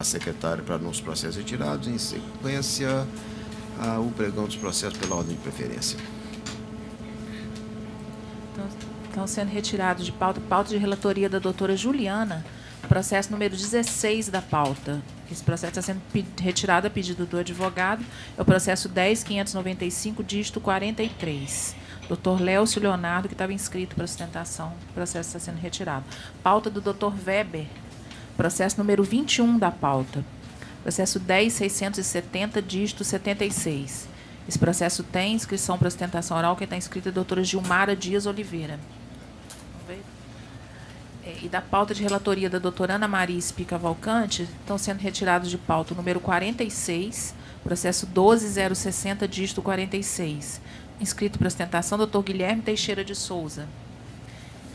secretário para anúncio dos processos retirados. Em sequência, o pregão dos processos pela ordem de preferência. Estão sendo retirados de pauta de relatoria da doutora Juliana, processo número 16 da pauta. Esse processo está sendo retirado a pedido do advogado. É o processo 10.595, dígito 43. Doutor Léocio Leonardo, que estava inscrito para sustentação. O processo está sendo retirado. Pauta do doutor Weber, processo número 21 da pauta. Processo 10.670, dígito 76. Esse processo tem inscrição para sustentação oral. Quem está inscrito é a doutora Gilmara Dias Oliveira. E da pauta de relatoria da doutora Ana Maria Espica Valcante, estão sendo retirados de pauta o número 46, processo 12.060, dígito 46. Inscrito para sustentação, doutor Guilherme Teixeira de Souza.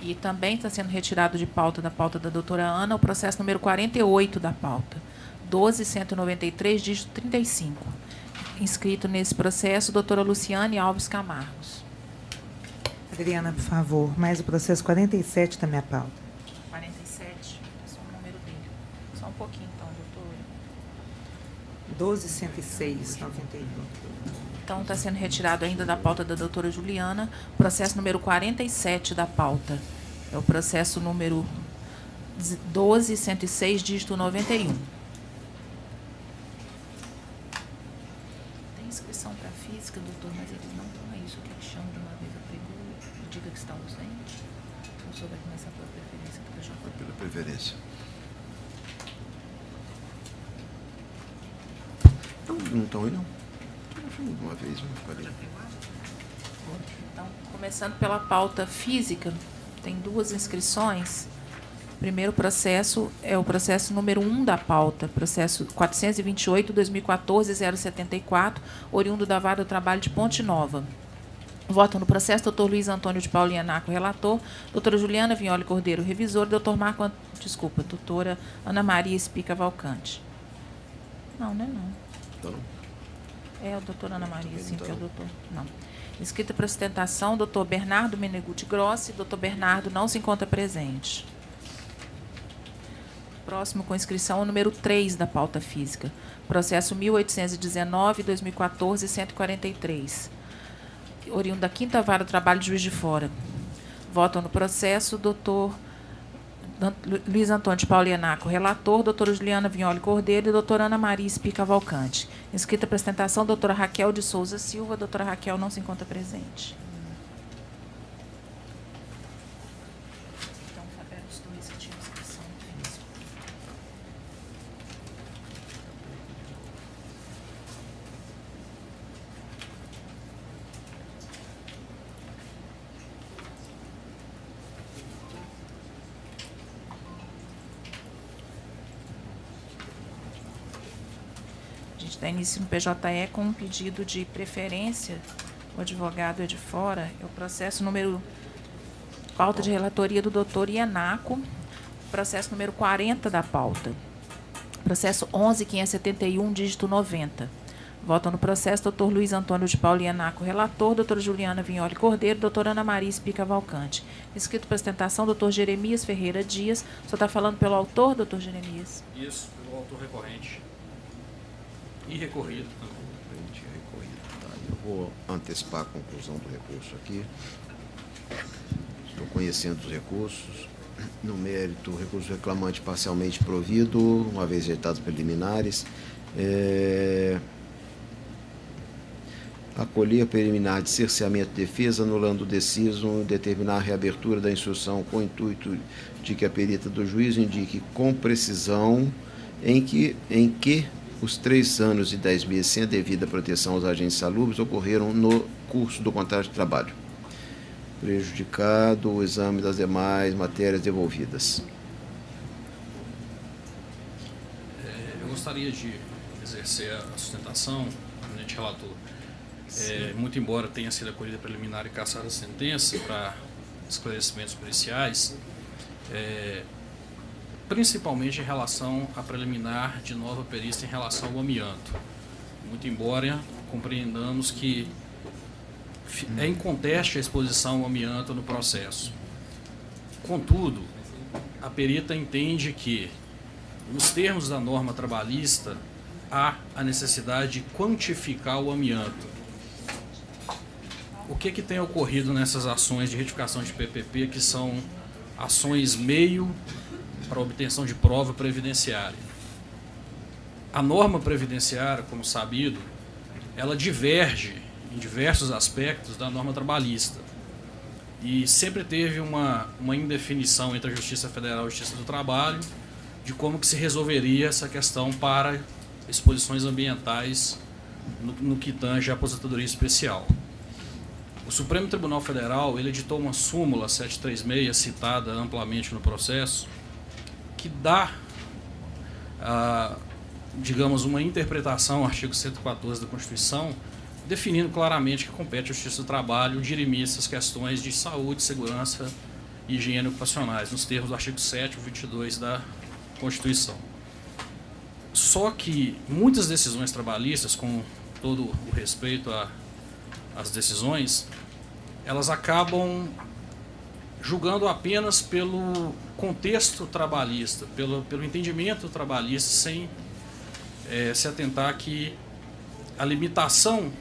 E também está sendo retirado de pauta, da pauta da doutora Ana, o processo número 48 da pauta, 12.193, dígito 35. Inscrito nesse processo, doutora Luciane Alves Camargos. Adriana, por favor, mais o processo 47 da minha pauta. 47, só o número dele. Só um pouquinho, então, doutora. 12.106, 91. Então, está sendo retirado ainda da pauta da doutora Juliana, processo número 47 da pauta. É o processo número 12.106, dígito 91. Tem inscrição para física, doutor, mas eles não estão aí. Isso que eles chamam de uma vez a pregou, diga que está ausente. O senhor vai começar pela preferência do PJ? Pela preferência. Não estão aí, não? Uma vez, Então, começando pela pauta física, tem duas inscrições. O primeiro processo é o processo número 1 da pauta, processo 428-2014-074, oriundo da Vara do Trabalho de Ponte Nova. Votam no processo doutor Luiz Antônio de Paula Ianaco, relator, doutora Juliana Vignoli Cordeiro, revisor, doutora Ana Maria Espica Valcante. Não, não é não. Então, É o doutor Ana Maria, sim, que é o doutor. Não. Inscrita para sustentação, doutor Bernardo Meneguti Grossi. Doutor Bernardo não se encontra presente. Próximo com inscrição, o número 3 da pauta física. Processo 1819-2014-143. Oriundo da 5ª Vara do Trabalho de Juiz de Fora. Votam no processo, doutor Luiz Antônio de Paula Ianaco, relator, doutora Juliana Vignoli Cordeiro e doutora Ana Maria Espica Valcante. Inscrita para apresentação, doutora Raquel de Souza Silva. Doutora Raquel não se encontra presente. Então, eram os dois que tinham inscrição física. Dá início no PJE com um pedido de preferência, o advogado é de fora, é o processo número, pauta de relatoria do doutor Ianaco, processo número 40 da pauta, processo 11.571, dígito 90. Votam no processo doutor Luiz Antônio de Paula Ianaco, relator, doutora Juliana Vignoli Cordeiro, doutora Ana Maria Espica Valcante. Inscrito para sustentação, doutor Jeremias Ferreira Dias. O senhor está falando pelo autor, doutor Jeremias? Isso, pelo autor recorrente. E recorrido também. Tá, eu vou antecipar a conclusão do recurso aqui. Estou conhecendo os recursos. No mérito, o recurso reclamante parcialmente provido, uma vez rejeitados preliminares. Acolher a preliminar de cerceamento de defesa, anulando o deciso, determinar a reabertura da instrução com o intuito de que a perita do juízo indique com precisão em que os 3 anos e 10 meses sem a devida proteção aos agentes salubres ocorreram no curso do contrato de trabalho, prejudicado o exame das demais matérias devolvidas. Eu gostaria de exercer a sustentação, eminente relator. Muito embora tenha sido acolhida preliminar e cassada a sentença para esclarecimentos policiais, principalmente em relação à preliminar de nova perícia em relação ao amianto. Muito embora compreendamos que é inconteste a exposição ao amianto no processo. Contudo, a perita entende que nos termos da norma trabalhista, há a necessidade de quantificar o amianto. O que tem ocorrido nessas ações de retificação de PPP, que são ações meio para obtenção de prova previdenciária? A norma previdenciária, como sabido, ela diverge em diversos aspectos da norma trabalhista. E sempre teve uma indefinição entre a Justiça Federal e a Justiça do Trabalho de como que se resolveria essa questão para exposições ambientais no que tange a aposentadoria especial. O Supremo Tribunal Federal ele editou uma súmula 736, citada amplamente no processo, que dá, digamos, uma interpretação ao artigo 114 da Constituição, definindo claramente que compete à Justiça do Trabalho dirimir essas questões de saúde, segurança e higiene ocupacionais, nos termos do artigo 7º e 22 da Constituição. Só que muitas decisões trabalhistas, com todo o respeito às decisões, elas acabam julgando apenas pelo contexto trabalhista, pelo entendimento trabalhista, sem se atentar que a limitação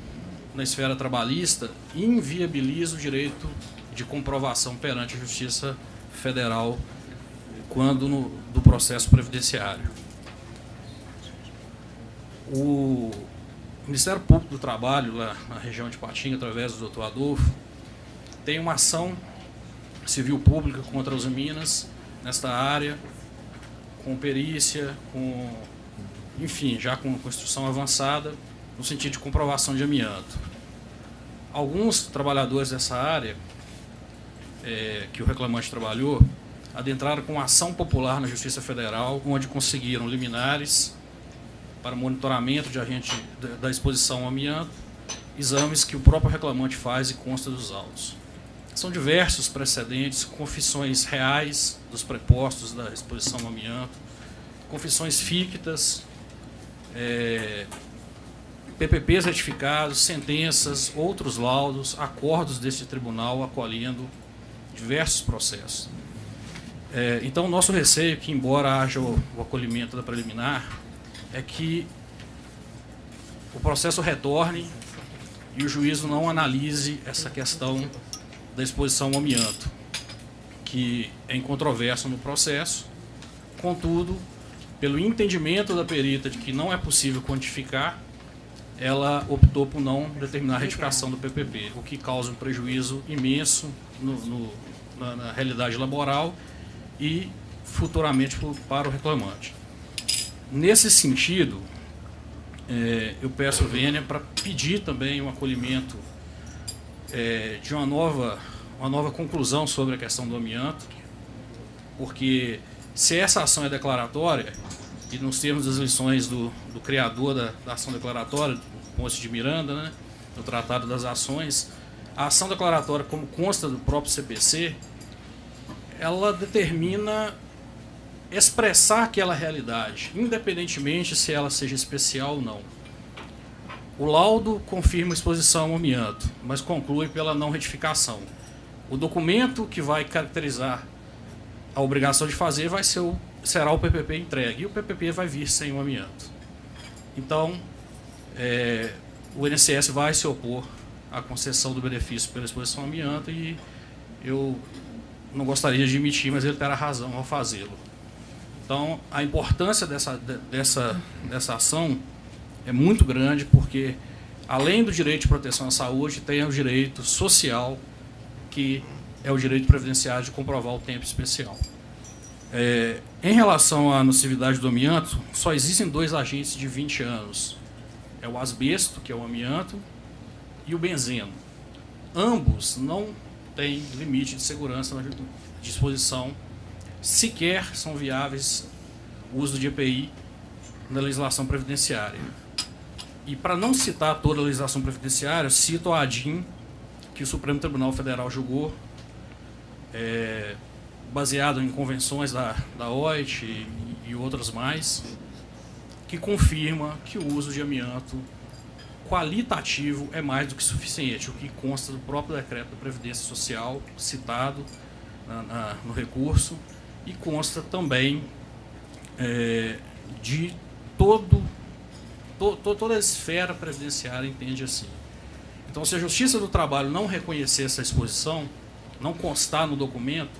na esfera trabalhista inviabiliza o direito de comprovação perante a Justiça Federal quando do processo previdenciário. O Ministério Público do Trabalho, lá na região de Patinga, através do Dr. Adolfo, tem uma ação civil pública contra as Minas nesta área, com perícia, enfim, já com instrução avançada, no sentido de comprovação de amianto. Alguns trabalhadores dessa área, que o reclamante trabalhou, adentraram com ação popular na Justiça Federal, onde conseguiram liminares para monitoramento da exposição ao amianto, exames que o próprio reclamante faz e consta dos autos. São diversos precedentes, confissões reais dos prepostos da exposição ao amianto, confissões fictas, PPPs retificados, sentenças, outros laudos, acordos deste tribunal acolhendo diversos processos. Então, o nosso receio, que embora haja o acolhimento da preliminar, é que o processo retorne e o juízo não analise essa questão da exposição ao amianto, que é incontroverso no processo. Contudo, pelo entendimento da perita de que não é possível quantificar, ela optou por não determinar a retificação do PPP, o que causa um prejuízo imenso na realidade laboral e futuramente para o reclamante. Nesse sentido, eu peço vênia para pedir também um acolhimento de uma nova conclusão sobre a questão do amianto, porque se essa ação é declaratória, e nos termos das lições do criador da ação declaratória, Ponce de Miranda, né, no Tratado das Ações, a ação declaratória, como consta do próprio CPC, ela determina expressar aquela realidade, independentemente se ela seja especial ou não. O laudo confirma a exposição ao amianto, mas conclui pela não retificação. O documento que vai caracterizar a obrigação de fazer será o PPP entregue, e o PPP vai vir sem o amianto. Então, o INSS vai se opor à concessão do benefício pela exposição ao amianto, e eu não gostaria de admitir, mas ele terá razão ao fazê-lo. Então, a importância dessa ação é muito grande, porque, além do direito de proteção à saúde, tem o direito social, que é o direito previdenciário de comprovar o tempo especial. Em relação à nocividade do amianto, só existem 2 agentes de 20 anos. É o asbesto, que é o amianto, e o benzeno. Ambos não têm limite de segurança na disposição, sequer são viáveis o uso de EPI na legislação previdenciária. E para não citar toda a legislação previdenciária, cito a ADIM, que o Supremo Tribunal Federal julgou, baseado em convenções da OIT e outras mais, que confirma que o uso de amianto qualitativo é mais do que suficiente, o que consta do próprio decreto da Previdência Social, citado no recurso, e consta também de toda a esfera previdenciária entende assim. Então, se a Justiça do Trabalho não reconhecer essa exposição, não constar no documento,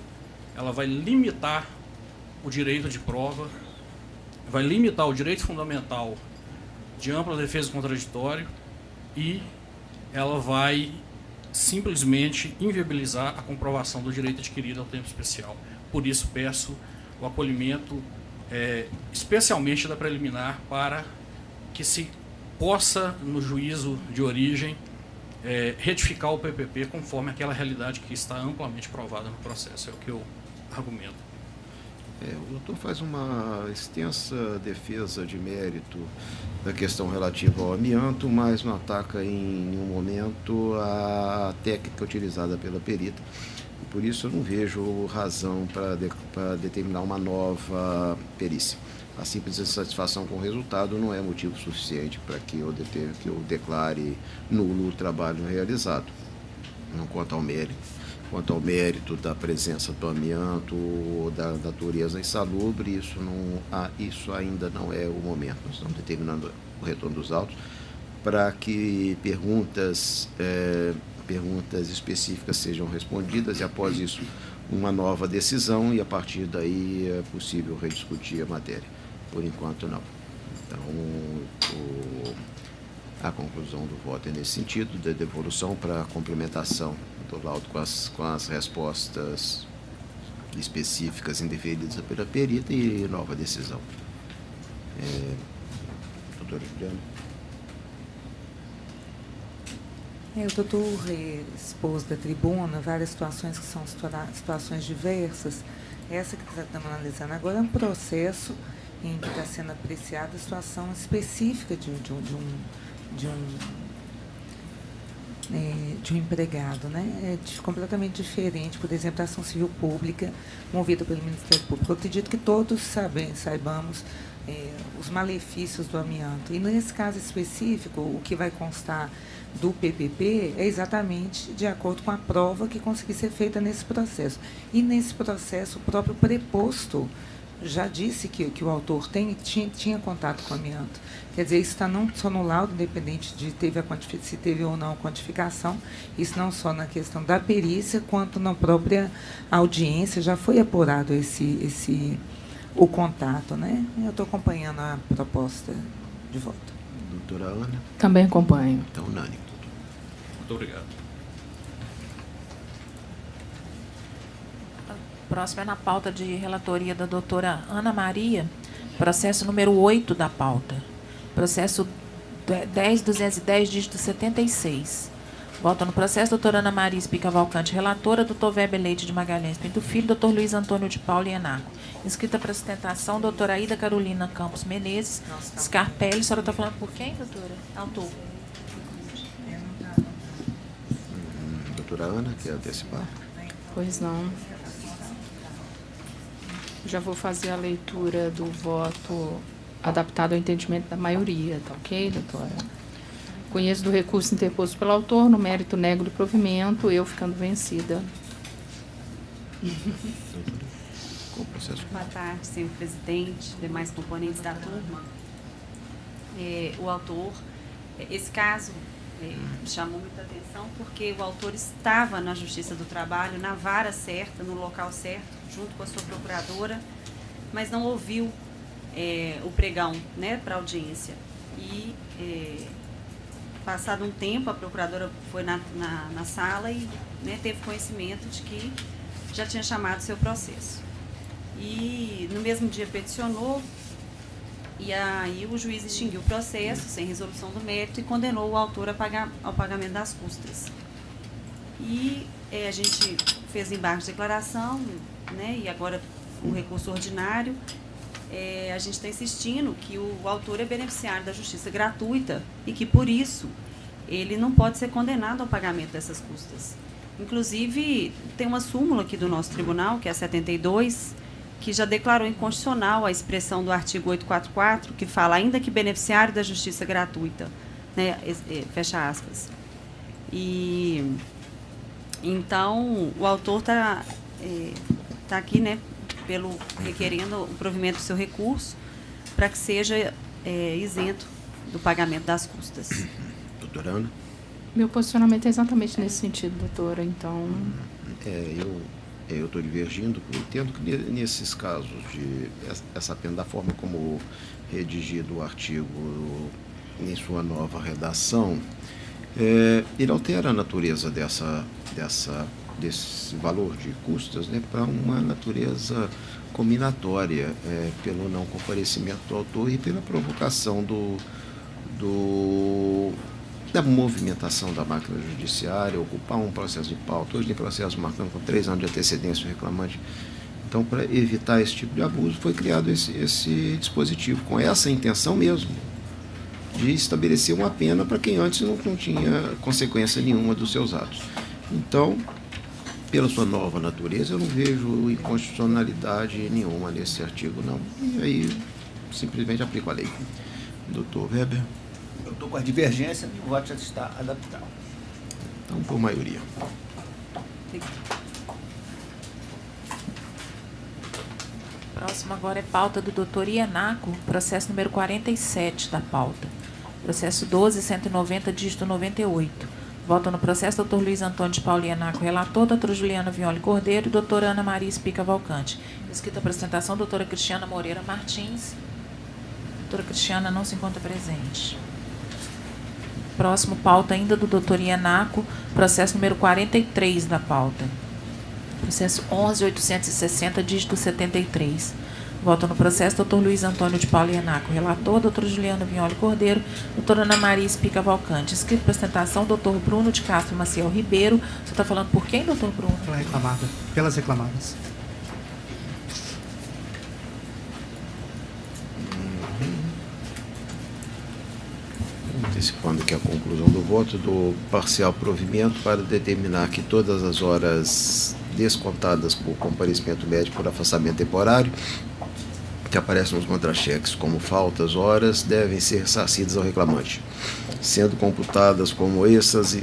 ela vai limitar o direito de prova, vai limitar o direito fundamental de ampla defesa contraditória e ela vai simplesmente inviabilizar a comprovação do direito adquirido ao tempo especial. Por isso, peço o acolhimento, especialmente da preliminar, para que se possa, no juízo de origem, retificar o PPP conforme aquela realidade que está amplamente provada no processo. É o que eu argumento. O doutor faz uma extensa defesa de mérito da questão relativa ao amianto, mas não ataca em nenhum momento a técnica utilizada pela perita. E por isso eu não vejo razão para determinar uma nova perícia. A simples insatisfação com o resultado não é motivo suficiente para que eu declare nulo o trabalho realizado. Não quanto ao mérito da presença do amianto ou da natureza insalubre, isso ainda não é o momento. Nós estamos determinando o retorno dos autos para que perguntas específicas sejam respondidas e, após isso, uma nova decisão, e a partir daí é possível rediscutir a matéria. Por enquanto, não. Então, a conclusão do voto é nesse sentido, da devolução para complementação do laudo com as respostas específicas indeferidas pela perita e nova decisão. Doutora Juliana. O doutor expôs da tribuna várias situações que são situações diversas. Essa que estamos analisando agora é um processo em que está sendo apreciada a situação específica de um empregado, né? É completamente diferente, por exemplo, da ação civil pública movida pelo Ministério Público. Eu acredito que todos saibamos os malefícios do amianto. E nesse caso específico, o que vai constar do PPP é exatamente de acordo com a prova que conseguir ser feita nesse processo. E nesse processo, o próprio preposto já disse que o autor tinha contato com o amianto. Quer dizer, isso está não só no laudo, independente de se teve ou não quantificação, isso não só na questão da perícia, quanto na própria audiência, já foi apurado o contato, né? Eu estou acompanhando a proposta de voto. Doutora Ana? Também acompanho. Então, unânime. Muito obrigado. Próximo é na pauta de relatoria da doutora Ana Maria, processo número 8 da pauta. Processo 10.210, dígito 76. Vota no processo doutora Ana Maria Espica Cavalcante, relatora, doutor Weber Leite de Magalhães Pinto Filho, doutor Luiz Antônio de Paulo Ienaco. Inscrita para sustentação, doutora Aida Carolina Campos Menezes, Scarpelli. A senhora está falando por quem, doutora? Autor. Doutora Ana, quer antecipar? Pois não. Já vou fazer a leitura do voto adaptado ao entendimento da maioria, tá ok, doutora? Conheço do recurso interposto pelo autor, no mérito nego do provimento, eu ficando vencida. Boa tarde, senhor presidente, demais componentes da turma. O autor, esse caso chamou muita atenção porque o autor estava na Justiça do Trabalho, na vara certa, no local certo, junto com a sua procuradora, mas não ouviu o pregão, né, para audiência. E, passado um tempo, a procuradora foi na sala e, né, teve conhecimento de que já tinha chamado seu processo. E no mesmo dia peticionou, e aí o juiz extinguiu o processo sem resolução do mérito e condenou o autor ao pagamento das custas. E a gente fez embargo de declaração, né, e agora o recurso ordinário. A gente está insistindo que o autor é beneficiário da justiça gratuita e que, por isso, ele não pode ser condenado ao pagamento dessas custas. Inclusive, tem uma súmula aqui do nosso tribunal, que é a 72, que já declarou inconstitucional a expressão do artigo 844, que fala, ainda que beneficiário da justiça gratuita, né, fecha aspas. E, então, o autor está aqui, né, requerendo o provimento do seu recurso, para que seja isento do pagamento das custas. Doutora Ana? Meu posicionamento é exatamente nesse sentido, doutora. Então, Eu estou divergindo, eu entendo que nesses casos de essa pena, da forma como redigido o artigo em sua nova redação, ele altera a natureza desse valor de custas, né, para uma natureza combinatória, pelo não comparecimento do autor e pela provocação da movimentação da máquina judiciária, ocupar um processo de pauta. Hoje tem processo marcando com 3 anos de antecedência o reclamante. Então, para evitar esse tipo de abuso, foi criado esse dispositivo, com essa intenção mesmo, de estabelecer uma pena para quem antes não tinha consequência nenhuma dos seus atos. Então, pela sua nova natureza, eu não vejo inconstitucionalidade nenhuma nesse artigo, não. E aí, simplesmente aplico a lei. Doutor Weber? Eu estou com a divergência e o voto já está adaptado. Então, por maioria. Próximo agora é pauta do doutor Ienaco, processo número 47 da pauta. Processo 12.190, dígito 98. Votam no processo doutor Luiz Antônio de Paulo Ienaco, relator, doutora Juliana Violi Cordeiro e doutora Ana Maria Espica Valcante. Escrita a apresentação, doutora Cristiana Moreira Martins. Doutora Cristiana não se encontra presente. Próximo, pauta ainda do doutor Ienaco, processo número 43 da pauta. Processo 11.860, dígito 73. Voto no processo doutor Luiz Antônio de Paulo Ienaco, relator, doutora Juliana Violi Cordeiro, doutora Ana Maria Espica Valcante. Escrito para apresentação, doutor Bruno de Castro Maciel Ribeiro. Você está falando por quem, doutor Bruno? Pela reclamada, pelas reclamadas. Antecipando aqui a conclusão do voto, do parcial provimento para determinar que todas as horas descontadas por comparecimento médico por afastamento temporário, que aparecem nos contra-cheques como faltas, horas, devem ser ressarcidas ao reclamante, sendo computadas como extras e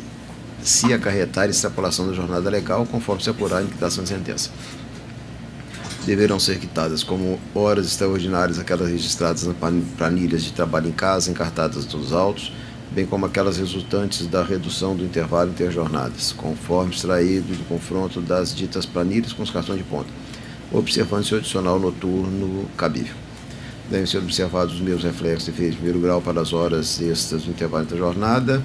se acarretar extrapolação da jornada legal, conforme se apurar em quitação de sentença. Deverão ser quitadas como horas extraordinárias aquelas registradas nas planilhas de trabalho em casa, encartadas nos autos, bem como aquelas resultantes da redução do intervalo interjornadas, conforme extraído do confronto das ditas planilhas com os cartões de ponta, observando-se o adicional noturno cabível. Devem ser observados os mesmos reflexos de efeito de primeiro grau para as horas extras do intervalo interjornada.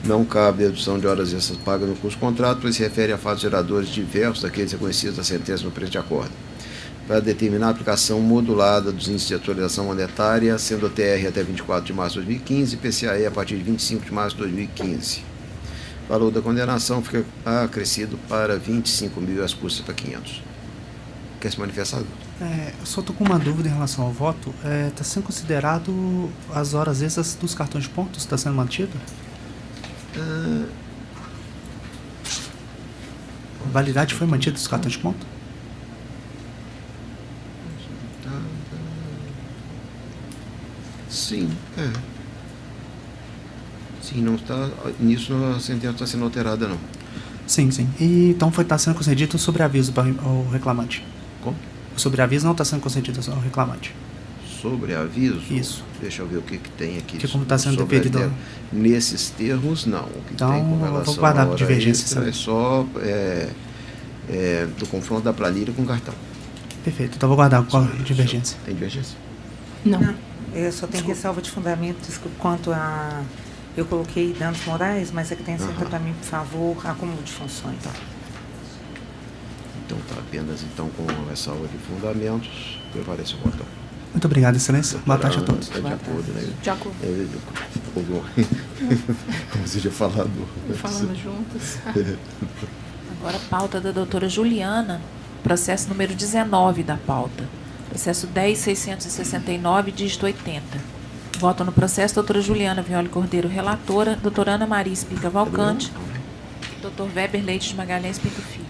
Não cabe dedução de horas extras pagas no curso do contrato, pois se refere a fatos geradores diversos daqueles reconhecidos na sentença no presente acordo, para determinar a aplicação modulada dos índices de atualização monetária, sendo a TR até 24 de março de 2015 e PCAE a partir de 25 de março de 2015. O valor da condenação fica acrescido para 25 mil e as custas para 500. Quer se manifestar? Eu só estou com uma dúvida em relação ao voto. Está sendo considerado as horas extras dos cartões de pontos? Está sendo mantido? A validade foi mantida dos cartões de ponto? Sim, Sim, não está. Nisso a sentença não está sendo alterada, não. Sim, sim. E então está sendo concedido sobreaviso para o reclamante. Como? O sobreaviso não está sendo concedido ao reclamante. Sobreaviso? Isso. Deixa eu ver o que tem aqui. Que como está sendo deferido. Nesses termos, não. O que então, tem com relação eu vou guardar a hora divergência. extra é só do confronto da planilha com cartão. Perfeito. Então, vou guardar com a divergência. Tem divergência? não. Eu só tenho ressalva de fundamento quanto a... Eu coloquei danos morais, mas é que tem certa para mim, por favor, acúmulo de funções. Então está apenas com ressalva de fundamentos. Prevalece o voto. Muito obrigado, excelência. Boa tarde a todos. Está de acordo, né? De acordo. Como você já falado. Falamos juntos. Agora, pauta da doutora Juliana, processo número 19 da pauta. Processo 10.669, dígito 80. Votam no processo doutora Juliana Violi Cordeiro, relatora, doutora Ana Maria Espica Valcante, doutor Weber Leite de Magalhães Pinto Filho.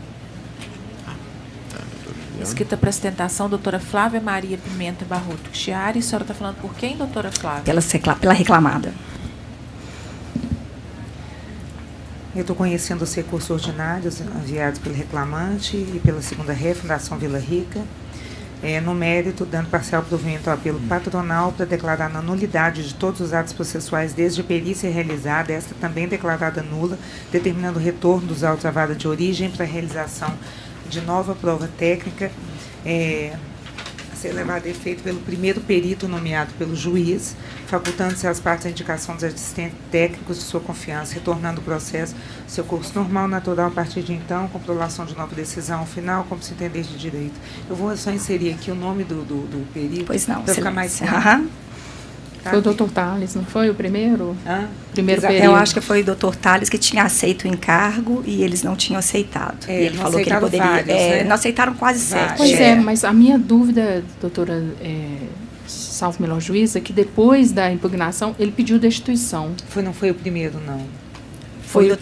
Escrita para sustentação, doutora Flávia Maria Pimenta Barroto Chiari. A senhora está falando por quem, doutora Flávia? Pela reclamada. Eu estou conhecendo os recursos ordinários enviados pelo reclamante e pela segunda ré, Fundação Vila Rica. no mérito, dando parcial provimento ao apelo patronal para declarar a nulidade de todos os atos processuais desde a perícia realizada, esta também declarada nula, determinando o retorno dos autos à vara de origem para a realização de nova prova técnica, a ser levado a efeito pelo primeiro perito nomeado pelo juiz, facultando-se às partes a indicação dos assistentes técnicos de sua confiança, retornando o processo ao seu curso normal, natural, a partir de então, com prolação de nova decisão final, como se entender de direito. Eu vou só inserir aqui o nome do perito, para ficar mais claro. Tá? Foi o Dr. Tales, não foi o primeiro? Primeiro Exato. período. Eu acho que foi o Dr. Tales que tinha aceito o encargo e eles não tinham aceitado. E ele falou que ele poderia. Vários, né? Não aceitaram quase certo. Pois mas a minha dúvida, doutora salvo melhor juíza, é que depois da impugnação ele pediu destituição. Não foi o primeiro, não. Foi o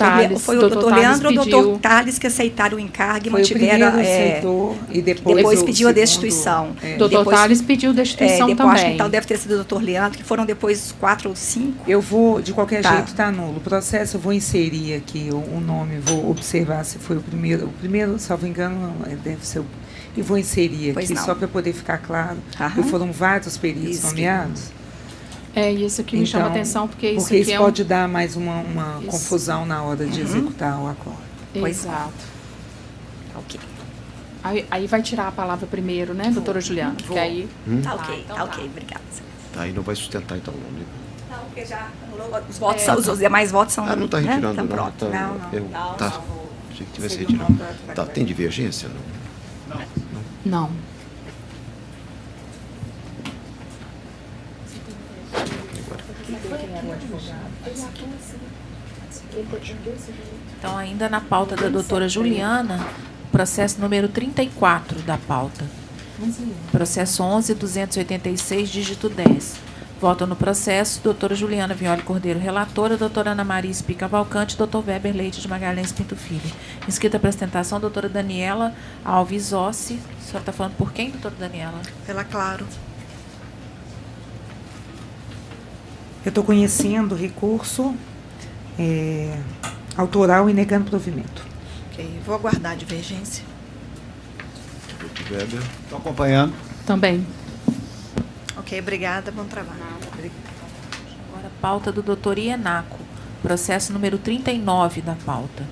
doutor Leandro ou o pediu... doutor Tales que aceitaram o encargo e foi mantiveram. O primeiro aceitou e depois pediu a segundo, destituição. Doutor Tales pediu destituição depois, também. Acho que então deve ter sido o doutor Leandro, que foram depois 4 ou 5. Eu vou, de qualquer jeito, está nulo. O processo, eu vou inserir aqui o nome, vou observar se foi o primeiro. O primeiro, salvo engano, deve ser o. E vou inserir aqui, só para poder ficar claro. E foram vários peritos nomeados. E isso aqui me chama atenção, porque isso aqui é pode dar mais uma confusão na hora de executar o acordo. Exato. Ok. Aí vai tirar a palavra primeiro, né, doutora Juliana? Porque aí... Tá ok, obrigada. Tá, aí não vai sustentar então não, né? Não, porque já os votos são, os demais votos são... não está retirando, né? não. Tá, não. Tá. Achei que tivesse retirado. Tá, tem divergência? Não. Então, ainda na pauta da doutora Juliana, processo número 34 da pauta. Processo 11.286, dígito 10. Votam no processo doutora Juliana Violi Cordeiro, relatora, doutora Ana Maria Espica Cavalcante, doutor Weber Leite de Magalhães Pinto Filho. Inscrita para apresentação, doutora Daniela Alves Ossi. A senhora está falando por quem, doutora Daniela? Pela Claro. Eu estou conhecendo o recurso autoral e negando provimento. Ok, vou aguardar a divergência. Doutor Weber. Estou acompanhando. Também. Ok, obrigada, bom trabalho. Agora, pauta do doutor Ienaco, processo número 39 da pauta.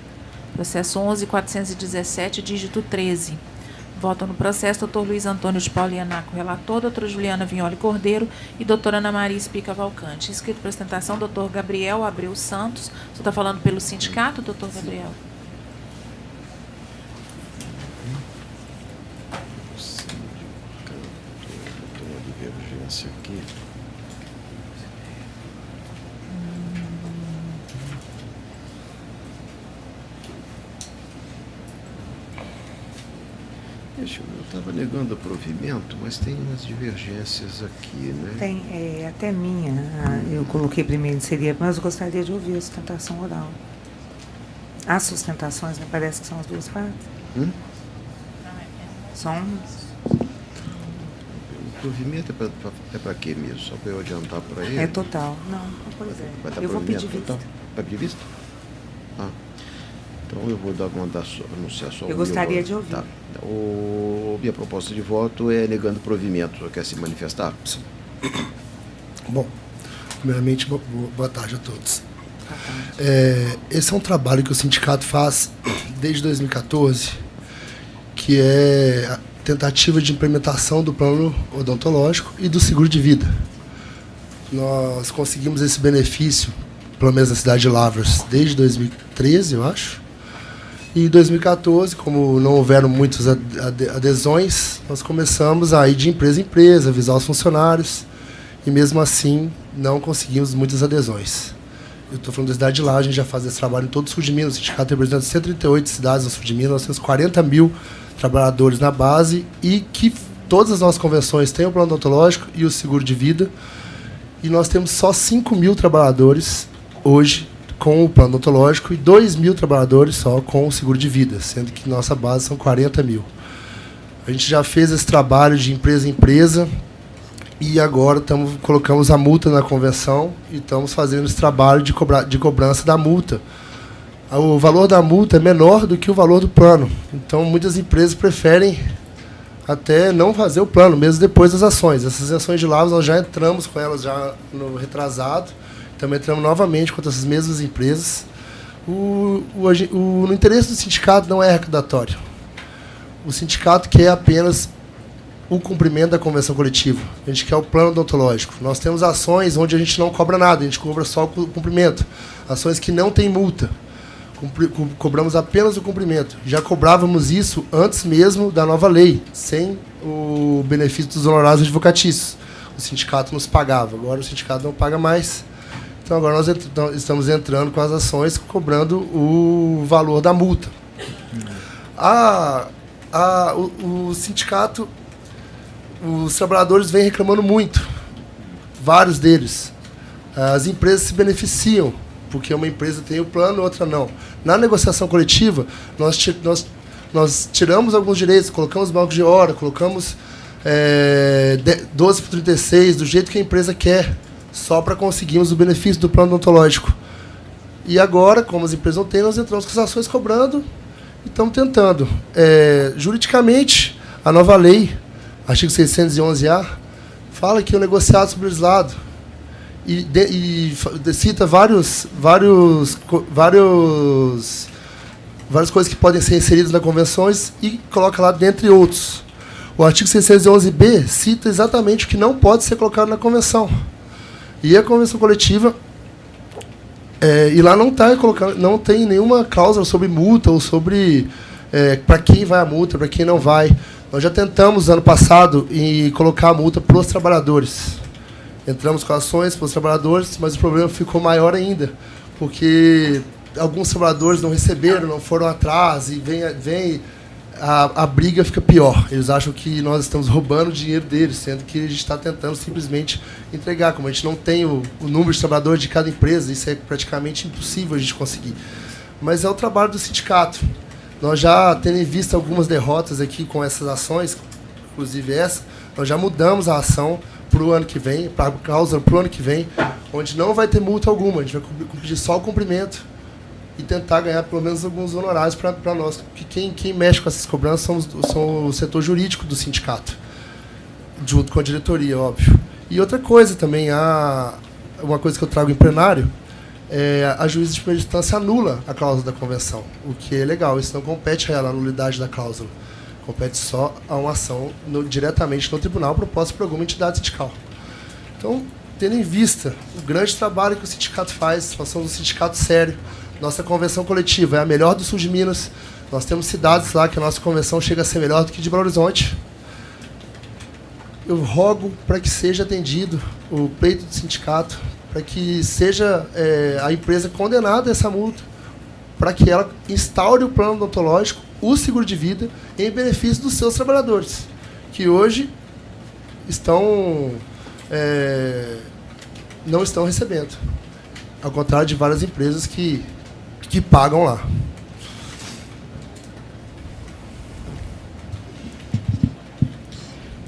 Processo 11.417, dígito 13. Votam no processo doutor Luiz Antônio de Paulo Ienaco, relator, doutora Juliana Violi Cordeiro e doutora Ana Maria Espica Cavalcante. Inscrito para apresentação, doutor Gabriel Abreu Santos. Você está falando pelo sindicato, doutor Gabriel? Aqui. Eu estava negando o provimento, mas tem umas divergências aqui, né? Tem, até minha, eu coloquei primeiro, mas eu gostaria de ouvir a sustentação oral. As sustentações, me parece que são as duas partes. São o provimento é para quê mesmo? Só para eu adiantar para ele? É total. Não, pois é. Vai eu vou pedir vista. Vai pedir vista? Então eu vou anunciar só. Eu gostaria de ouvir. Tá. Minha proposta de voto é negando provimento. Você quer se manifestar? Sim. Bom, primeiramente, boa tarde a todos. Esse é um trabalho que o sindicato faz desde 2014, que é a tentativa de implementação do plano odontológico e do seguro de vida. Nós conseguimos esse benefício, pelo menos na cidade de Lavras, desde 2013, eu acho. E em 2014, como não houveram muitas adesões, nós começamos a ir de empresa em empresa, avisar os funcionários, e mesmo assim não conseguimos muitas adesões. Eu estou falando da cidade de Lavras, a gente já faz esse trabalho em todo o sul de Minas, o sindicato representa 138 cidades no sul de Minas, nós temos 40 mil trabalhadores na base e que todas as nossas convenções têm o plano odontológico e o seguro de vida, e nós temos só 5 mil trabalhadores hoje com o plano odontológico e 2 mil trabalhadores só com o seguro de vida, sendo que nossa base são 40 mil. A gente já fez esse trabalho de empresa em empresa e agora colocamos a multa na convenção e estamos fazendo esse trabalho de cobrança da multa. O valor da multa é menor do que o valor do plano, então muitas empresas preferem até não fazer o plano, mesmo depois das ações. Essas ações de lavras, nós já entramos com elas já no retrasado, também entramos novamente contra essas mesmas empresas. O interesse do sindicato não é arrecadatório. O sindicato quer apenas o cumprimento da convenção coletiva. A gente quer o plano odontológico. Nós temos ações onde a gente não cobra nada, a gente cobra só o cumprimento. Ações que não tem multa. Cobramos apenas o cumprimento. Já cobrávamos isso antes mesmo da nova lei, sem o benefício dos honorários advocatícios. O sindicato nos pagava, agora o sindicato não paga mais. Então agora nós estamos entrando com as ações cobrando o valor da multa. O sindicato, os trabalhadores vêm reclamando muito, vários deles. As empresas se beneficiam, porque uma empresa tem o plano, outra não. Na negociação coletiva, nós tiramos alguns direitos, colocamos bancos de hora, colocamos 12 por 36, do jeito que a empresa quer, só para conseguirmos o benefício do plano odontológico. E agora, como as empresas não têm, nós entramos com as ações cobrando e estamos tentando. Juridicamente, a nova lei, artigo 611-A, fala que o negociado sobre o legislado e cita várias coisas que podem ser inseridas nas convenções e coloca lá dentre outros. O artigo 611-B cita exatamente o que não pode ser colocado na convenção. E a convenção coletiva, e lá não tem nenhuma cláusula sobre multa ou sobre para quem vai a multa, para quem não vai. Nós já tentamos, ano passado, colocar a multa para os trabalhadores. Entramos com ações para os trabalhadores, mas o problema ficou maior ainda, porque alguns trabalhadores não receberam, não foram atrás, e a briga fica pior. Eles acham que nós estamos roubando o dinheiro deles, sendo que a gente está tentando simplesmente entregar. Como a gente não tem o número de trabalhadores de cada empresa, isso é praticamente impossível a gente conseguir. Mas é o trabalho do sindicato. Nós já, tendo em vista algumas derrotas aqui com essas ações, inclusive essa, nós já mudamos a ação para o ano que vem, para a causa para o ano que vem, onde não vai ter multa alguma, a gente vai cumprir só o cumprimento e tentar ganhar pelo menos alguns honorários para nós. Porque quem mexe com essas cobranças são o setor jurídico do sindicato, junto com a diretoria, óbvio. E outra coisa também, uma coisa que eu trago em plenário, a juíza de primeira instância anula a cláusula da convenção, o que é legal, isso não compete a ela, a nulidade da cláusula. Compete só a uma ação diretamente no tribunal proposta por alguma entidade sindical. Então, tendo em vista o grande trabalho que o sindicato faz, nós somos um sindicato sério, nossa convenção coletiva é a melhor do sul de Minas, nós temos cidades lá que a nossa convenção chega a ser melhor do que de Belo Horizonte. Eu rogo para que seja atendido o pleito do sindicato, para que seja a empresa condenada a essa multa, para que ela instaure o plano odontológico, o seguro de vida, em benefício dos seus trabalhadores, que hoje não estão recebendo, ao contrário de várias empresas que pagam lá.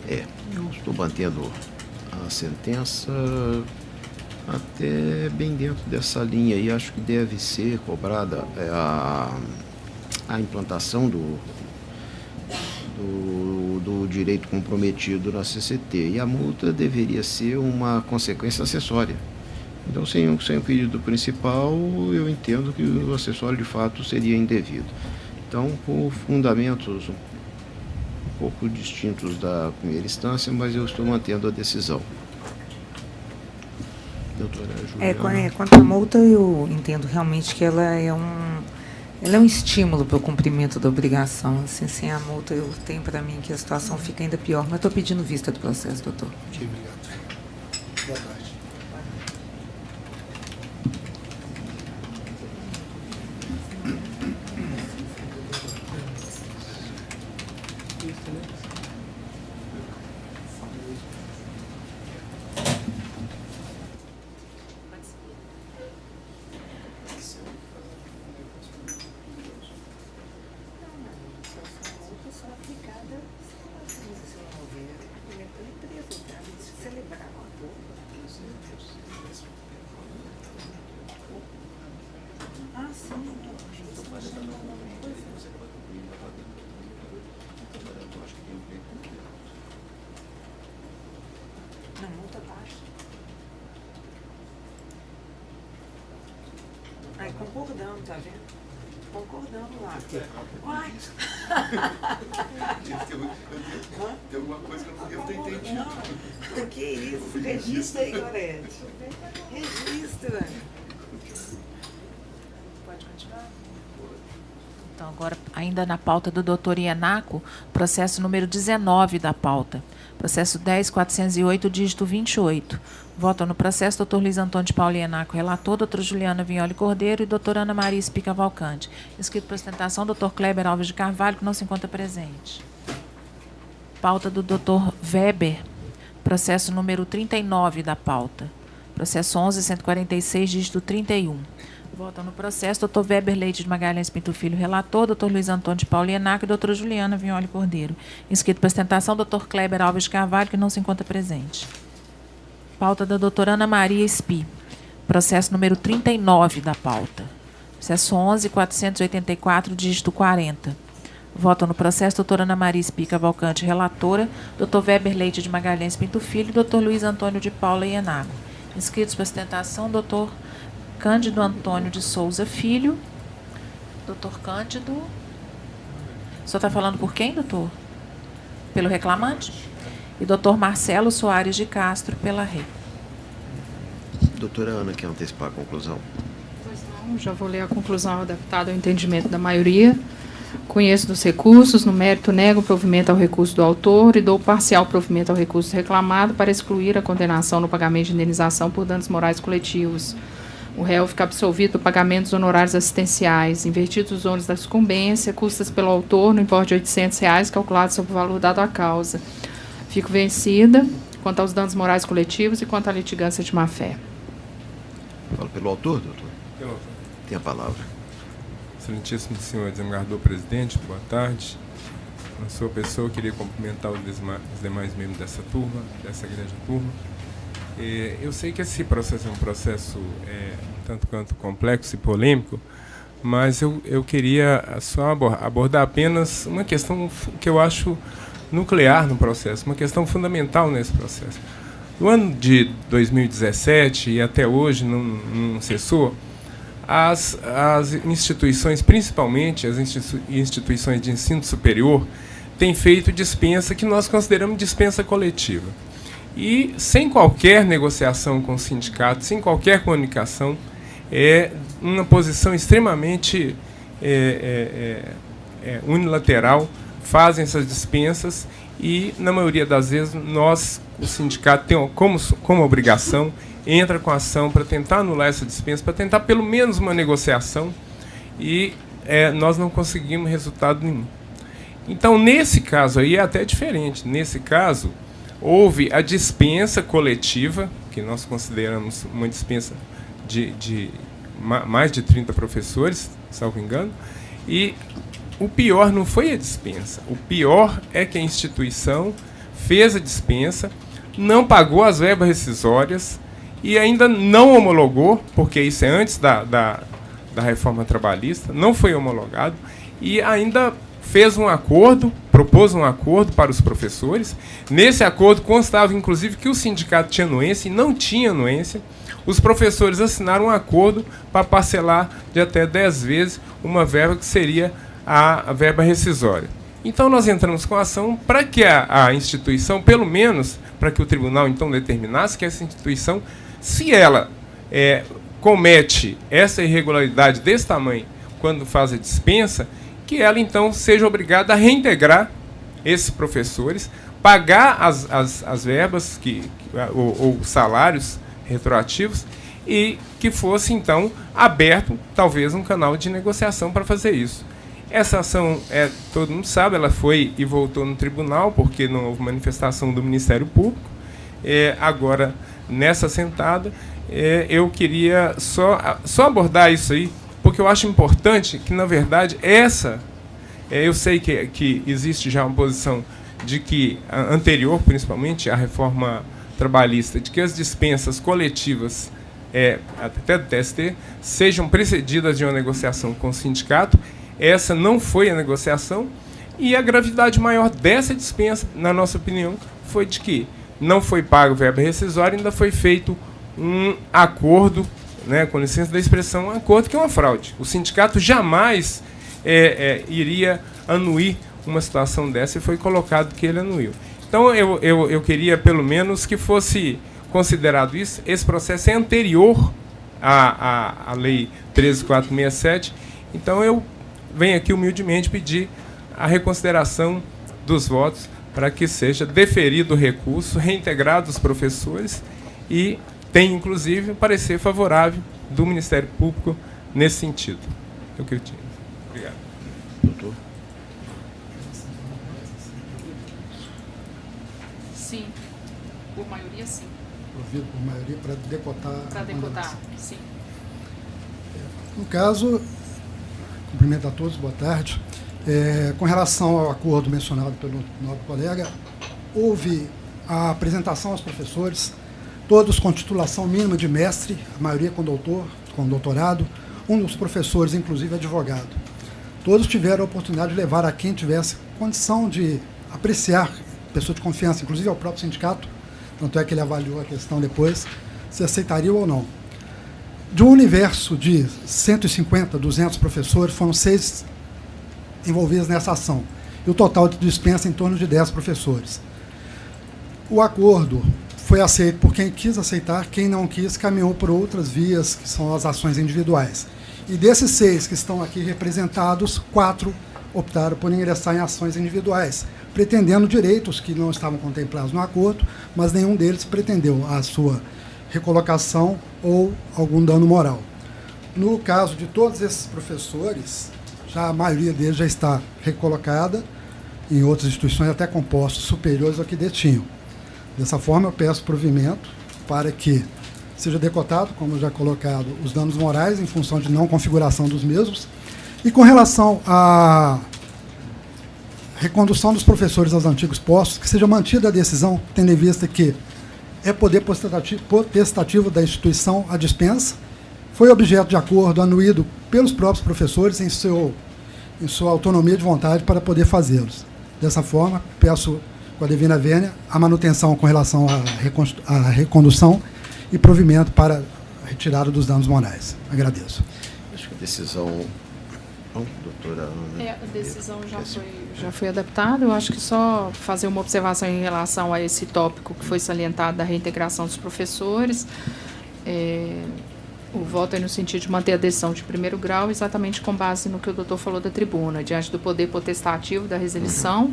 Eu estou mantendo a sentença até bem dentro dessa linha e acho que deve ser cobrada a implantação do direito comprometido na CCT, e a multa deveria ser uma consequência acessória. Então, sem o pedido principal, eu entendo que o acessório de fato seria indevido. Então, por fundamentos um pouco distintos da primeira instância, mas eu estou mantendo a decisão. Doutora Juliana. Quanto à multa, eu entendo realmente que ela é um estímulo para o cumprimento da obrigação. Assim, sem a multa, eu tenho para mim que a situação fica ainda pior. Mas estou pedindo vista do processo, doutor. Ok, obrigado. Boa tarde. Não, multa baixa. Aí, concordando, tá vendo? Concordando lá. Uai! Tem alguma coisa que eu não devo ter entendido. Não, que isso? Registra aí, Gorete. Registra. Pode continuar? Então, agora, ainda na pauta do doutor Ienaco, processo número 19 da pauta. Processo 10.408, dígito 28. Votam no processo doutor Luiz Antônio de Paula Ienaco, relator, doutora Juliana Vignoli Cordeiro e doutora Ana Maria Espica Cavalcante. Inscrito para ostentação, doutor Kleber Alves de Carvalho, que não se encontra presente. Pauta do doutor Weber, processo número 39 da pauta. Processo 11.146, dígito 31. Votam no processo doutor Weber Leite de Magalhães Pinto Filho, relator, doutor Luiz Antônio de Paula Ienaco e doutora Juliana Vignoli Cordeiro. Inscrito para ostentação, doutor Kleber Alves de Carvalho, que não se encontra presente. Pauta da doutora Ana Maria Espi. Processo número 39 da pauta. Processo 11.484, dígito 40. Votam no processo doutora Ana Maria Espi Cavalcante, relatora, doutor Weber Leite de Magalhães Pinto Filho e doutor Luiz Antônio de Paula Ienaco. Inscritos para ostentação, doutor Cândido Antônio de Souza Filho. Doutor Cândido. O senhor está falando por quem, doutor? Pelo reclamante? E doutor Marcelo Soares de Castro, pela rei. Doutora Ana, quer antecipar a conclusão? Pois não, já vou ler a conclusão adaptada ao entendimento da maioria. Conheço dos recursos, no mérito nego o provimento ao recurso do autor e dou parcial provimento ao recurso reclamado para excluir a condenação no pagamento de indenização por danos morais coletivos. O réu fica absolvido do pagamento dos honorários assistenciais, invertidos os ônus da sucumbência, custas pelo autor no importe de R$800, calculado sobre o valor dado à causa. Fico vencida quanto aos danos morais coletivos e quanto à litigância de má-fé. Fala pelo autor, doutor. Pelo autor. Tem a palavra. Excelentíssimo senhor desembargador presidente, boa tarde. Na sua pessoa, eu queria cumprimentar os demais membros dessa turma, dessa grande turma. Eu sei que esse processo é um processo tanto quanto complexo e polêmico, mas eu queria só abordar apenas uma questão que eu acho nuclear no processo, uma questão fundamental nesse processo. No ano de 2017 e até hoje não cessou, as instituições, principalmente as instituições de ensino superior, têm feito dispensa que nós consideramos dispensa coletiva. E sem qualquer negociação com o sindicato, sem qualquer comunicação, é uma posição extremamente unilateral, fazem essas dispensas e, na maioria das vezes, nós, o sindicato, tem como obrigação, entra com ação para tentar anular essa dispensa, para tentar pelo menos uma negociação e nós não conseguimos resultado nenhum. Então, nesse caso aí é até diferente. Nesse caso, houve a dispensa coletiva, que nós consideramos uma dispensa de mais de 30 professores, salvo engano, e o pior não foi a dispensa. O pior é que a instituição fez a dispensa, não pagou as verbas rescisórias e ainda não homologou, porque isso é antes da reforma trabalhista, não foi homologado, e ainda fez um acordo, propôs um acordo para os professores. Nesse acordo constava, inclusive, que o sindicato tinha anuência e não tinha anuência. Os professores assinaram um acordo para parcelar de até 10 vezes uma verba que seria a verba rescisória. Então, nós entramos com a ação para que a instituição, pelo menos, para que o tribunal, então, determinasse que essa instituição, se ela comete essa irregularidade desse tamanho quando faz a dispensa, que ela, então, seja obrigada a reintegrar esses professores, pagar as verbas ou salários retroativos e que fosse, então, aberto, talvez, um canal de negociação para fazer isso. Essa ação, todo mundo sabe, ela foi e voltou no tribunal, porque não houve manifestação do Ministério Público. Agora, nessa sentada, eu queria só abordar isso aí, porque eu acho importante que, na verdade, eu sei que existe já uma posição de que, anterior, principalmente, à reforma trabalhista, de que as dispensas coletivas, até do TST, sejam precedidas de uma negociação com o sindicato. Essa não foi a negociação. E a gravidade maior dessa dispensa, na nossa opinião, foi de que não foi pago verba rescisória, ainda foi feito um acordo, né, com licença da expressão, um acordo que é uma fraude. O sindicato jamais iria anuir uma situação dessa, e foi colocado que ele anuiu. Então, eu queria, pelo menos, que fosse considerado isso. Esse processo é anterior à Lei 13.467. Então, eu venho aqui humildemente pedir a reconsideração dos votos para que seja deferido o recurso, reintegrado os professores, e tem, inclusive, um parecer favorável do Ministério Público nesse sentido. É o que eu tinha. Obrigado. Doutor? Sim. Por maioria, sim. Ouvido por maioria para decotar. Para decotar, sim. No caso, cumprimento a todos, boa tarde. Com relação ao acordo mencionado pelo nobre colega, houve a apresentação aos professores, todos com titulação mínima de mestre, a maioria com doutorado, um dos professores, inclusive, advogado. Todos tiveram a oportunidade de levar a quem tivesse condição de apreciar, pessoa de confiança, inclusive ao próprio sindicato, tanto é que ele avaliou a questão depois, se aceitaria ou não. De um universo de 150, 200 professores, foram 6 envolvidos nessa ação, e o total de dispensa em torno de 10 professores. O acordo foi aceito por quem quis aceitar, quem não quis caminhou por outras vias, que são as ações individuais. E desses 6 que estão aqui representados, 4 optaram por ingressar em ações individuais, pretendendo direitos que não estavam contemplados no acordo, mas nenhum deles pretendeu a sua recolocação ou algum dano moral. No caso de todos esses professores, a maioria deles já está recolocada em outras instituições, até com postos superiores ao que detinham. Dessa forma, eu peço provimento para que seja decotado, como já colocado, os danos morais em função de não configuração dos mesmos. E com relação à recondução dos professores aos antigos postos, que seja mantida a decisão, tendo em vista que é poder potestativo da instituição a dispensa, foi objeto de acordo anuído pelos próprios professores em sua autonomia de vontade para poder fazê-los. Dessa forma, peço com a devida vênia a manutenção com relação à recondução e provimento para a retirada dos danos morais. Agradeço. Acho que a decisão... doutora Ana... A decisão já foi adaptada. Eu acho que só fazer uma observação em relação a esse tópico que foi salientado da reintegração dos professores. O voto é no sentido de manter a decisão de primeiro grau, exatamente com base no que o doutor falou da tribuna, diante do poder potestativo da resilição.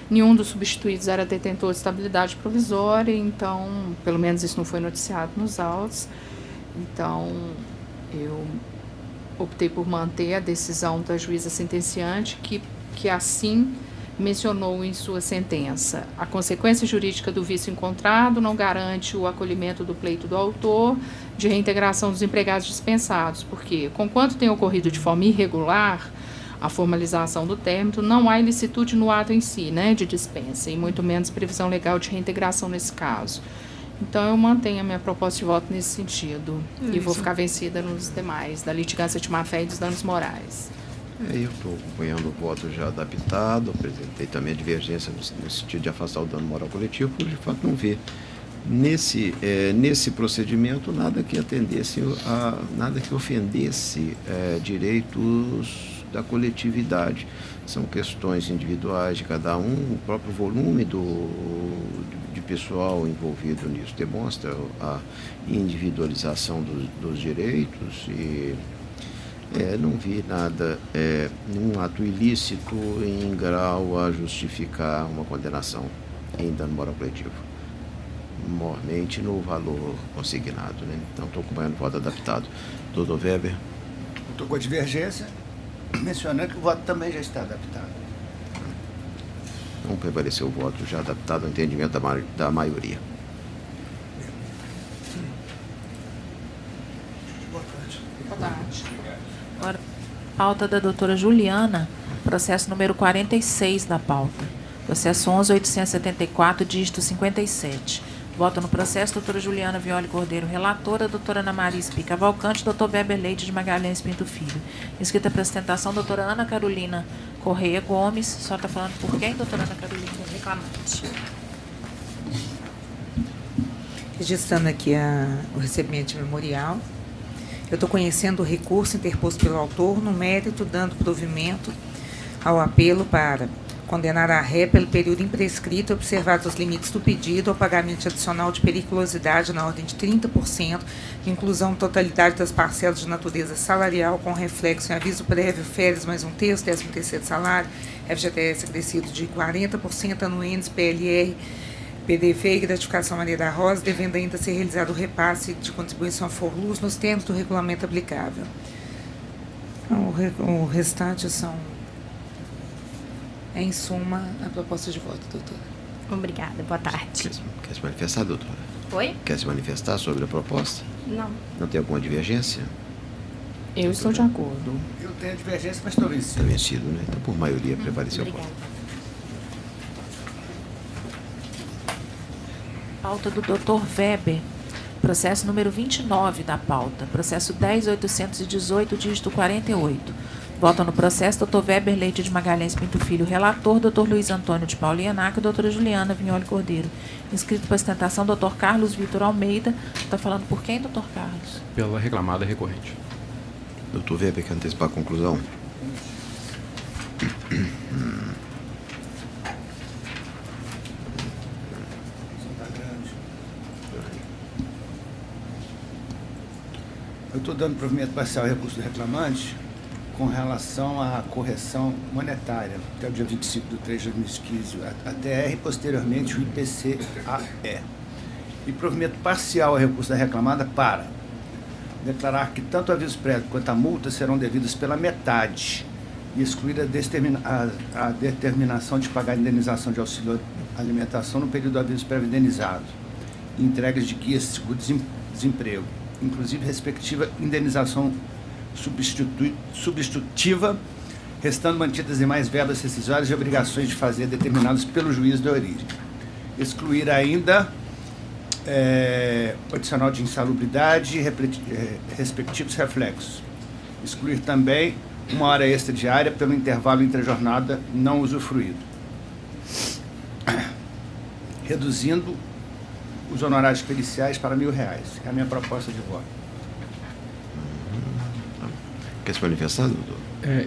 Nenhum dos substituídos era detentor de estabilidade provisória, então, pelo menos isso não foi noticiado nos autos. Então, eu optei por manter a decisão da juíza sentenciante, que assim mencionou em sua sentença. A consequência jurídica do vício encontrado não garante o acolhimento do pleito do autor de reintegração dos empregados dispensados, porque, conquanto tenha ocorrido de forma irregular a formalização do término, não há ilicitude no ato em si, né, de dispensa, e muito menos previsão legal de reintegração nesse caso. Então, eu mantenho a minha proposta de voto nesse sentido e vou ficar vencida nos demais, da litigância de má-fé e dos danos morais. Eu estou acompanhando o voto já adaptado, apresentei também a divergência no sentido de afastar o dano moral coletivo, por de fato não ver nesse procedimento nada que atendesse nada que ofendesse direitos da coletividade. São questões individuais de cada um, o próprio volume de pessoal envolvido nisso demonstra a individualização dos direitos e não vi nada, nenhum ato ilícito em grau a justificar uma condenação em dano moral coletivo, mormente no valor consignado, né? Então, estou acompanhando o voto adaptado. Doutor Weber? Estou com a divergência, mencionando que o voto também já está adaptado. Não prevaleceu o voto já adaptado ao entendimento da maioria. Boa tarde. Agora, pauta da doutora Juliana, processo número 46 da pauta. Processo 11.874, dígito 57. Vota no processo, doutora Juliana Violi Cordeiro, relatora, doutora Ana Maria Espí Cavalcante, doutor Weber Leite de Magalhães Pinto Filho. Inscrita para sustentação, doutora Ana Carolina Correia Gomes. Só está falando por quem, doutora Ana Carolina? Reclamante. Registrando aqui o recebimento memorial. Eu estou conhecendo o recurso interposto pelo autor no mérito, dando provimento ao apelo para condenar a ré pelo período imprescrito, observados os limites do pedido, ao pagamento adicional de periculosidade na ordem de 30%, inclusão totalidade das parcelas de natureza salarial, com reflexo em aviso prévio, férias mais 1/3, 13º salário, FGTS acrescido de 40%, anuentes, PLR, PDV e gratificação Maria da Rosa, devendo ainda ser realizado o repasse de contribuição FORLUS nos termos do regulamento aplicável. O restante são, em suma, a proposta de voto, doutora. Obrigada, boa tarde. Quer se manifestar, doutora? Oi? Quer se manifestar sobre a proposta? Não. Não tem alguma divergência? Eu estou de acordo. Eu tenho divergência, mas estou vencido. Está vencido, né? Então, por maioria, prevaleceu o voto. Pauta do Dr. Weber, processo número 29 da pauta, processo 10.818, dígito 48. Votam no processo Dr. Weber Leite de Magalhães Pinto Filho, relator, Dr. Luiz Antônio de Paula Ienac e doutora Juliana Vignoli Cordeiro. Inscrito para ostentação, Dr. Carlos Vitor Almeida. Está falando por quem, Dr. Carlos? Pela reclamada recorrente. Dr. Weber, quer antecipar a conclusão? Eu estou dando provimento parcial ao recurso do reclamante com relação à correção monetária, até o dia 25/3/2015, a TR e posteriormente o IPCAE. E provimento parcial ao recurso da reclamada para declarar que tanto o aviso prévio quanto a multa serão devidos pela metade e excluir a determinação de pagar indenização de auxílio alimentação no período do aviso prévio indenizado e entregas de guias de seguro-desemprego, inclusive respectiva indenização substitutiva, restando mantidas demais verbas rescisórias e obrigações de fazer determinadas pelo juiz de origem. Excluir ainda o adicional de insalubridade e respectivos reflexos. Excluir também 1 hora extra diária pelo intervalo entre a jornada não usufruído. Reduzindo os honorários periciais para R$ 1.000. É a minha proposta de voto. Quer se manifestar, doutor?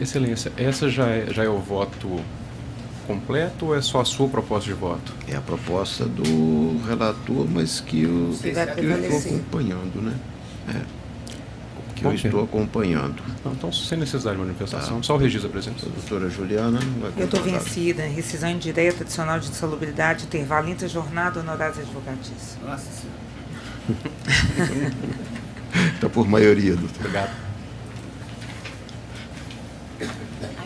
Excelência, essa já é o voto completo ou é só a sua proposta de voto? É a proposta do relator, mas que eu estou acompanhando, né? Que eu estou acompanhando. Então, sem necessidade de manifestação, só o registro da presença. A doutora Juliana vai Eu estou vencida. Rescisão indireta, adicional de insalubridade, intervalo entre jornada, honorários advocatícios. Nossa Senhora. Está por maioria, doutor. Obrigado.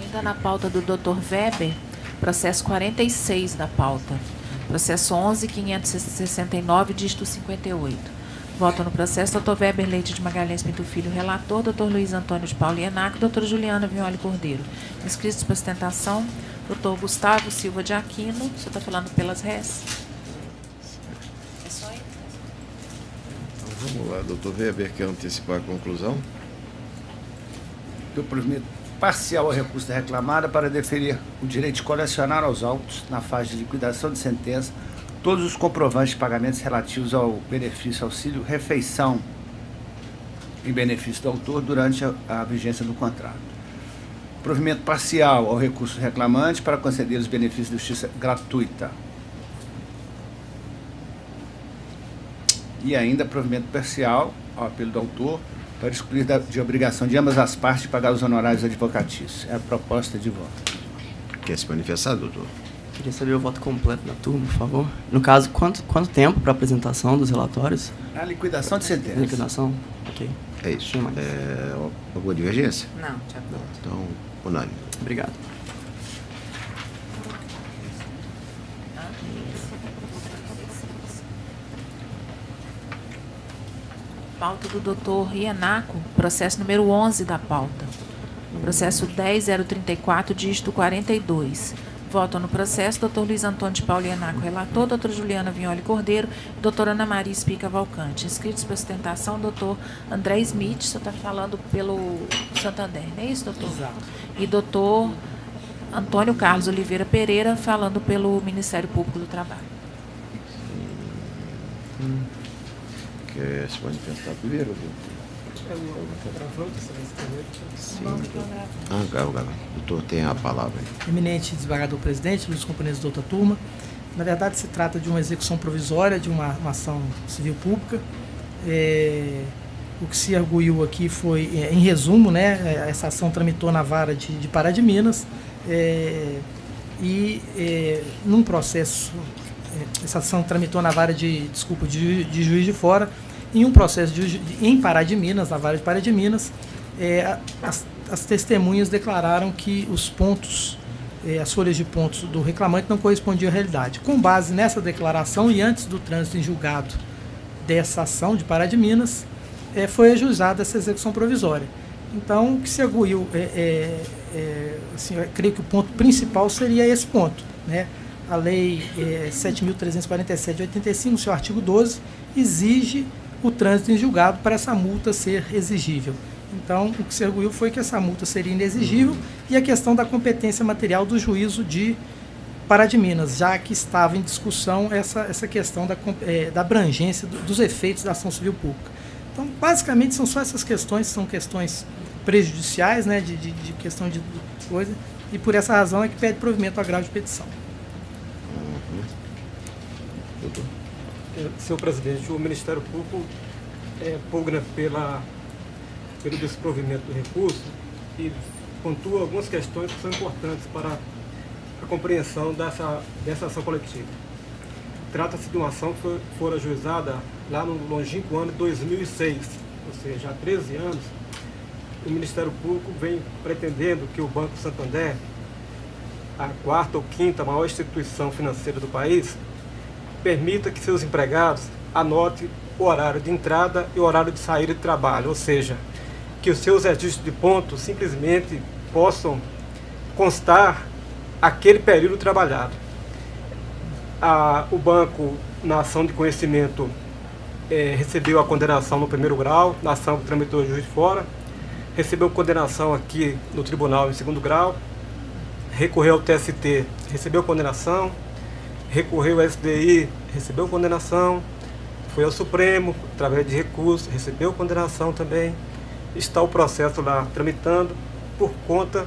Ainda na pauta do Dr. Weber, processo 46 da pauta. Processo 11.569, dígito 58. Voto no processo Dr. Weber Leite de Magalhães Pinto Filho, relator, Dr. Luiz Antônio de Paula Ienac e doutora Juliana Vignoli Cordeiro. Inscritos para ostentação, Dr. Gustavo Silva de Aquino. Você está falando pelas rés? É só ele? Então, vamos lá, doutor Weber, quer antecipar a conclusão? Eu prometo parcial ao recurso da reclamada para deferir o direito de colecionar aos autos, na fase de liquidação de sentença, todos os comprovantes de pagamentos relativos ao benefício auxílio refeição em benefício do autor durante a vigência do contrato. Provimento parcial ao recurso reclamante para conceder os benefícios de justiça gratuita. E ainda provimento parcial ao apelo do autor para excluir de obrigação de ambas as partes de pagar os honorários advocatícios. É a proposta de voto. Quer se manifestar, doutor? Queria saber o voto completo da turma, por favor. No caso, quanto tempo para a apresentação dos relatórios? A liquidação de sentença. Liquidação? Ok. É isso. Alguma divergência? Não, de acordo. Então, unânime. Obrigado. Pauta do Dr. Ienaco, processo número 11 da pauta. Processo 10.034, dígito 42. Votam no processo Dr. Luiz Antônio de Paula Ienaco, relator, doutora Juliana Vignoli Cordeiro e doutora Ana Maria Espica Valcante. Inscritos para ostentação, doutor André Smith, você está falando pelo Santander, não é isso, doutor? Exato. E doutor Antônio Carlos Oliveira Pereira, falando pelo Ministério Público do Trabalho. Quer se manifestar primeiro? Sim. Doutor, tem a palavra aí. Eminente desembargador presidente, dos componentes da outra turma. Na verdade, se trata de uma execução provisória de uma ação civil pública. O que se arguiu aqui foi, em resumo, né, essa ação tramitou na vara de Pará de Minas num processo, essa ação tramitou na vara de Juiz de Fora, em um processo em Pará de Minas, na vara de Pará de Minas, as testemunhas declararam que os pontos, as folhas de pontos do reclamante não correspondiam à realidade. Com base nessa declaração e antes do trânsito em julgado dessa ação de Pará de Minas, foi ajuizada essa execução provisória. Então, o que se arguiu, assim, eu creio que o ponto principal seria esse ponto, né? A Lei 7.347 de 85, no seu artigo 12, exige o trânsito em julgado para essa multa ser exigível. Então, o que se arguiu foi que essa multa seria inexigível e a questão da competência material do juízo de Pará de Minas, já que estava em discussão essa questão da abrangência dos efeitos da ação civil pública. Então, basicamente, são só essas questões, são questões prejudiciais, né, de questão de coisa, e por essa razão é que pede provimento ao agravo de petição. Senhor presidente, o Ministério Público pugna pelo desprovimento do recurso e pontua algumas questões que são importantes para a compreensão dessa ação coletiva. Trata-se de uma ação que foi ajuizada lá no longínquo ano de 2006, ou seja, há 13 anos. O Ministério Público vem pretendendo que o Banco Santander, a quarta ou quinta maior instituição financeira do país, permita que seus empregados anotem o horário de entrada e o horário de saída de trabalho, ou seja, que os seus registros de pontos simplesmente possam constar aquele período trabalhado. O banco, na ação de conhecimento, recebeu a condenação no primeiro grau, na ação que tramitou o Juiz de Fora, recebeu condenação aqui no tribunal em segundo grau, recorreu ao TST, recebeu condenação, recorreu ao SDI, recebeu condenação, foi ao Supremo, através de recurso, recebeu condenação também. Está o processo lá tramitando por conta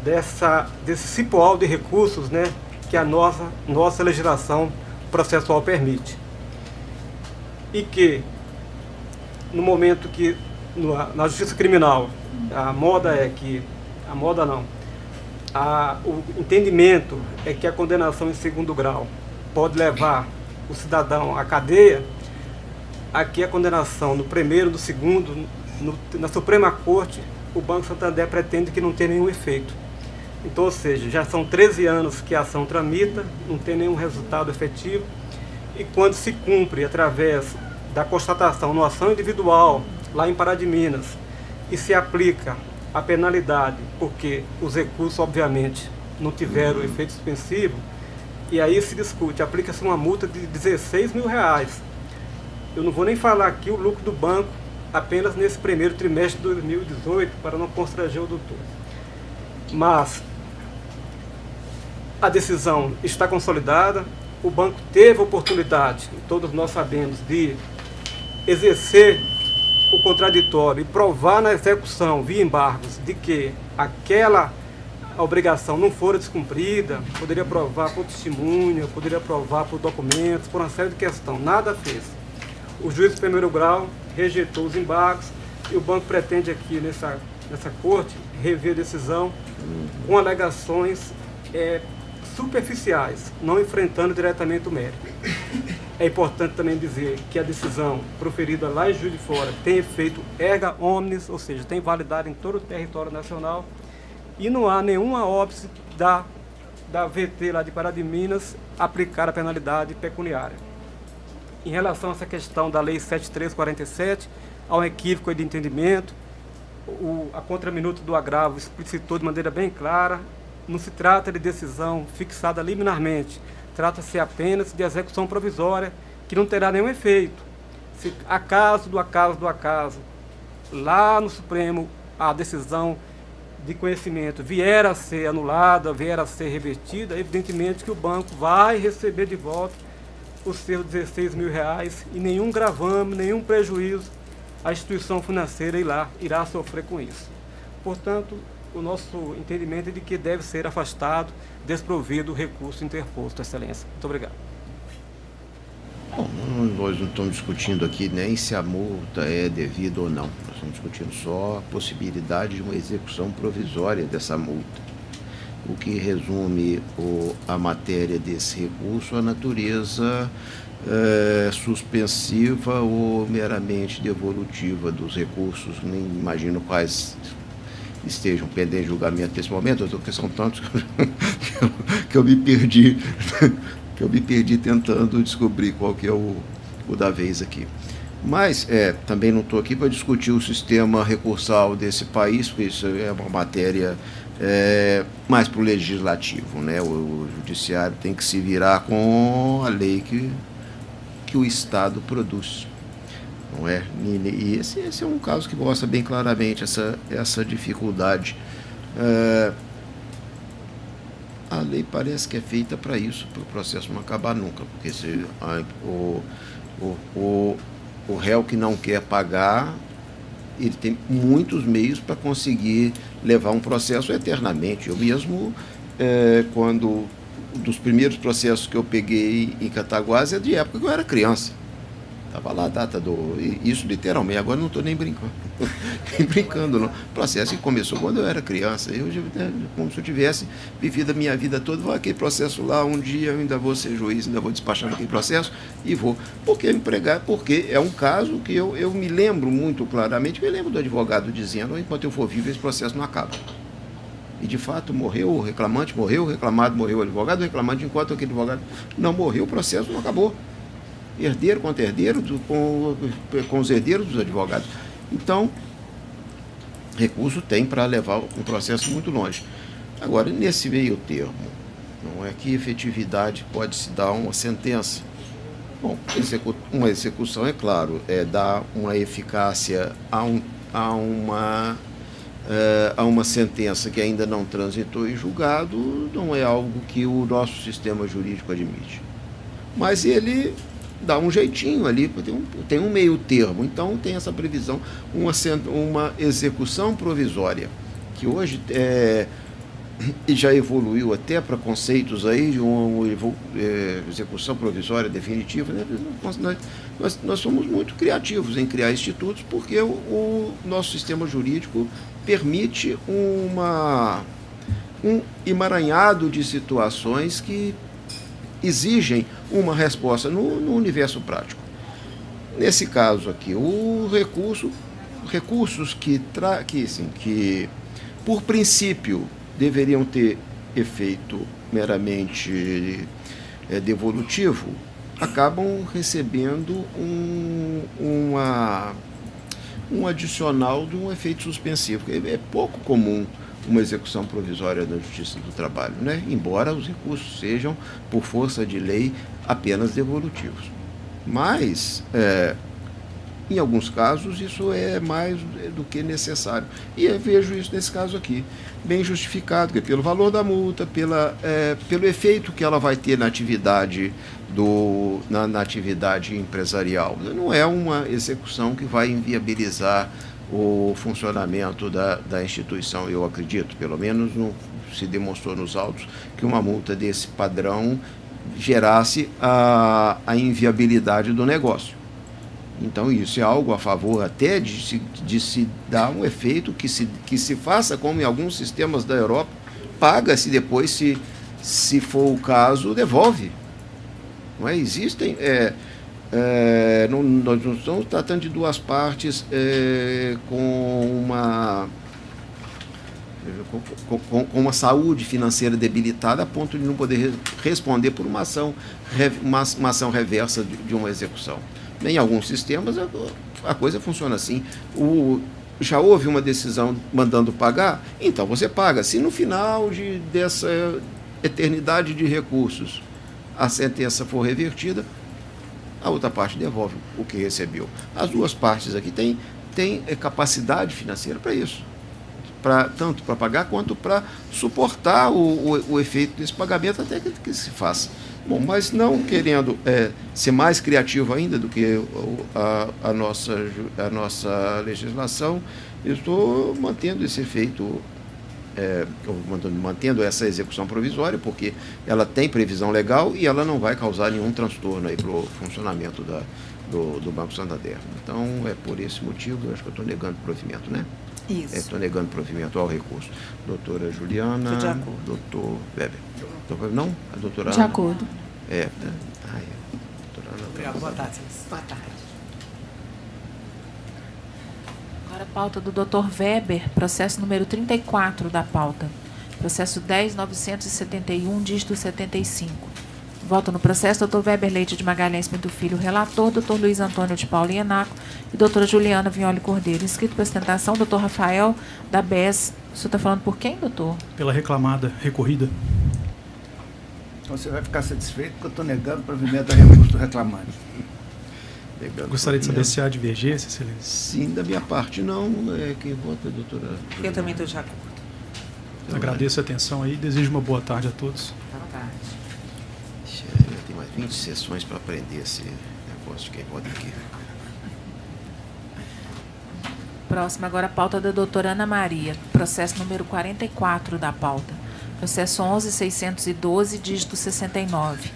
desse cipoal de recursos, né, que a nossa legislação processual permite. E que, no momento que, na justiça criminal, o entendimento é que a condenação em segundo grau pode levar o cidadão à cadeia, aqui a condenação no primeiro, no segundo, na Suprema Corte, o Banco Santander pretende que não tenha nenhum efeito. Então, ou seja, já são 13 anos que a ação tramita, não tem nenhum resultado efetivo, e quando se cumpre através da constatação numa ação individual, lá em Pará de Minas, e se aplica a penalidade, porque os recursos, obviamente, não tiveram efeito suspensivo, e aí se discute, aplica-se uma multa de R$16 mil. Eu não vou nem falar aqui o lucro do banco apenas nesse primeiro trimestre de 2018, para não constranger o doutor. Mas a decisão está consolidada, o banco teve a oportunidade, todos nós sabemos, de exercer o contraditório e provar na execução via embargos de que aquela obrigação não fora descumprida, poderia provar por testemunha, poderia provar por documentos, por uma série de questões, nada fez. O juiz de primeiro grau rejeitou os embargos e o banco pretende aqui nessa corte rever a decisão com alegações superficiais, não enfrentando diretamente o mérito. É importante também dizer que a decisão proferida lá em Juiz de Fora tem efeito erga omnes, ou seja, tem validade em todo o território nacional, e não há nenhuma óbice da VT lá de Pará de Minas aplicar a penalidade pecuniária. Em relação a essa questão da Lei 7.347, há um equívoco de entendimento, a contraminuta do agravo explicitou de maneira bem clara, não se trata de decisão fixada liminarmente, trata-se apenas de execução provisória, que não terá nenhum efeito. Se acaso do acaso, lá no Supremo, a decisão de conhecimento vier a ser anulada, vier a ser revertida, evidentemente que o banco vai receber de volta os seus R$16 mil e nenhum gravame, nenhum prejuízo a instituição financeira irá sofrer com isso. Portanto, o nosso entendimento é de que deve ser afastado, desprovido o recurso interposto, Excelência. Muito obrigado. Bom, nós não estamos discutindo aqui nem se a multa é devida ou não. Nós estamos discutindo só a possibilidade de uma execução provisória dessa multa. O que resume a matéria desse recurso, a natureza suspensiva ou meramente devolutiva dos recursos. Nem imagino quais estejam pendentes de julgamento nesse momento. Porque são tantos que eu me perdi. Que eu me perdi tentando descobrir qual que é o da vez aqui. Mas também não estou aqui para discutir o sistema recursal desse país, porque isso é uma matéria mais para o legislativo, né? O judiciário tem que se virar com a lei que o Estado produz, não é? E esse é um caso que mostra bem claramente essa dificuldade. A lei parece que é feita para isso, para o processo não acabar nunca, porque se o réu que não quer pagar, ele tem muitos meios para conseguir levar um processo eternamente. Eu mesmo, dos primeiros processos que eu peguei em Cataguases é de época que eu era criança. Estava lá a data isso literalmente, agora não estou nem brincando. Nem brincando, não. O processo que começou quando eu era criança. Como se eu tivesse vivido a minha vida toda, vou aquele processo lá, um dia eu ainda vou ser juiz, ainda vou despachar naquele processo e vou. Porque é um caso que eu me lembro muito claramente, me lembro do advogado dizendo, enquanto eu for vivo, esse processo não acaba. E de fato morreu o reclamante, morreu o reclamado, morreu o advogado, o reclamante, enquanto aquele advogado não morreu, o processo não acabou. Herdeiro contra herdeiro, com os herdeiros dos advogados. Então, recurso tem para levar um processo muito longe. Agora, nesse meio termo, não é que efetividade pode se dar uma sentença. Bom, uma execução, é claro, dar uma eficácia a uma sentença que ainda não transitou em julgado, não é algo que o nosso sistema jurídico admite. Mas ele dá um jeitinho ali, tem um meio termo, então tem essa previsão, uma execução provisória, que hoje já evoluiu até para conceitos aí de uma execução provisória definitiva, né? Nós somos muito criativos em criar institutos, porque o nosso sistema jurídico permite um emaranhado de situações que exigem uma resposta no universo prático. Nesse caso aqui, recursos que por princípio deveriam ter efeito meramente devolutivo, acabam recebendo um adicional de um efeito suspensivo. É pouco comum uma execução provisória da Justiça do Trabalho, né? Embora os recursos sejam, por força de lei, apenas devolutivos. Mas, em alguns casos, isso é mais do que necessário. E eu vejo isso nesse caso aqui, bem justificado, que pelo valor da multa, pelo efeito que ela vai ter na atividade na atividade empresarial. Não é uma execução que vai inviabilizar o funcionamento da instituição, eu acredito, pelo menos se demonstrou nos autos, que uma multa desse padrão gerasse a inviabilidade do negócio. Então isso é algo a favor até de se dar um efeito que se faça como em alguns sistemas da Europa, paga-se depois, se for o caso, devolve. Não é? Existem... nós não estamos tratando de duas partes com uma saúde financeira debilitada a ponto de não poder responder por uma ação reversa de uma execução. Em alguns sistemas a coisa funciona assim. Já houve uma decisão mandando pagar, então você paga. Se no final dessa eternidade de recursos a sentença for revertida, a outra parte devolve o que recebeu. As duas partes aqui têm capacidade financeira para isso. tanto para pagar quanto para suportar o efeito desse pagamento até que se faça. Bom, mas não querendo ser mais criativo ainda do que a nossa legislação, eu estou mantendo esse efeito, mantendo essa execução provisória, porque ela tem previsão legal e ela não vai causar nenhum transtorno aí para o funcionamento do Banco Santander. Então, é por esse motivo, eu acho que eu estou negando provimento, né? Isso. Estou negando provimento ao recurso. Doutora Juliana, de acordo. doutor Weber. Não? A doutora De Ana? acordo. Doutora Ana. Obrigado. Boa tarde. Boa tarde. Agora a pauta do Dr. Weber, processo número 34 da pauta. Processo 10.971, dígito 75. Voto no processo, Dr. Weber Leite de Magalhães Pinto Filho, relator, Dr. Luiz Antônio de Paula Ienaco e doutora Juliana Vignoli Cordeiro. Inscrito para ostentação, Dr. Rafael da BES. O senhor está falando por quem, doutor? Pela reclamada, recorrida. Então você vai ficar satisfeito porque eu estou negando provimento a recurso do reclamante. Gostaria de saber se há divergência, excelência. Sim, da minha parte não. Quem vota é a doutora Juliana. Eu também estou de acordo. Agradeço a atenção aí e desejo uma boa tarde a todos. Boa tarde. Tem mais 20 sessões para aprender esse negócio de quem vota aqui. Próxima agora a pauta da doutora Ana Maria. Processo número 44 da pauta. Processo 11.612, dígito 69.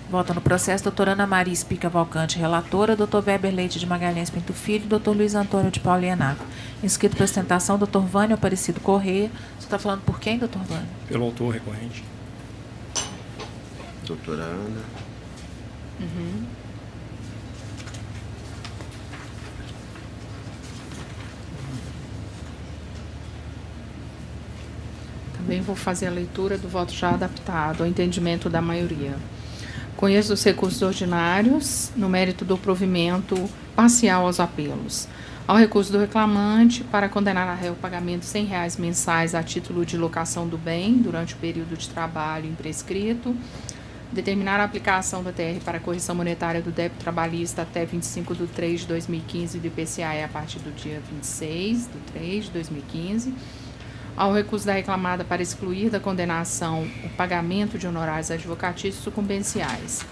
Vota no processo doutora Ana Maria Espica Valcante, relatora, doutor Weber Leite de Magalhães Pinto Filho e doutor Luiz Antônio de Paula Ienaco. Inscrito para ostentação, doutor Vânio Aparecido Corrêa. Você está falando por quem, doutor Vânio? Pelo autor recorrente. Doutora Ana. Também vou fazer a leitura do voto já adaptado ao entendimento da maioria. Conheço os recursos ordinários no mérito do provimento parcial aos apelos. Ao recurso do reclamante para condenar a réu ao pagamento de R$100 mensais a título de locação do bem durante o período de trabalho imprescrito. Determinar a aplicação da TR para correção monetária do débito trabalhista até 25/3/2015 e do IPCA a partir do dia 26/3/2015. Ao recurso da reclamada para excluir da condenação o pagamento de honorários advocatícios sucumbenciais.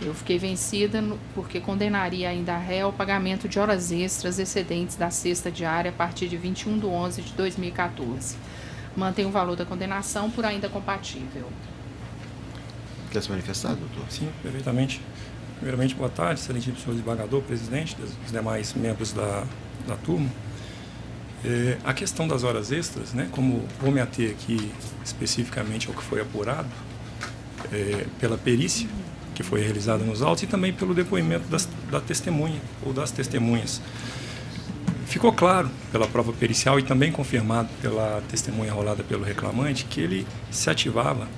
Eu fiquei vencida porque condenaria ainda a réu ao pagamento de horas extras excedentes da cesta diária a partir de 21/11/2014. Mantém o valor da condenação por ainda compatível. Quer se manifestar, doutor? Sim, perfeitamente. Primeiramente, boa tarde, excelentíssimo senhor desembargador, presidente, dos demais membros da turma. A questão das horas extras, né, como vou me ater aqui especificamente ao que foi apurado pela perícia que foi realizada nos autos e também pelo depoimento da testemunha ou das testemunhas. Ficou claro pela prova pericial e também confirmado pela testemunha rolada pelo reclamante que ele se ativava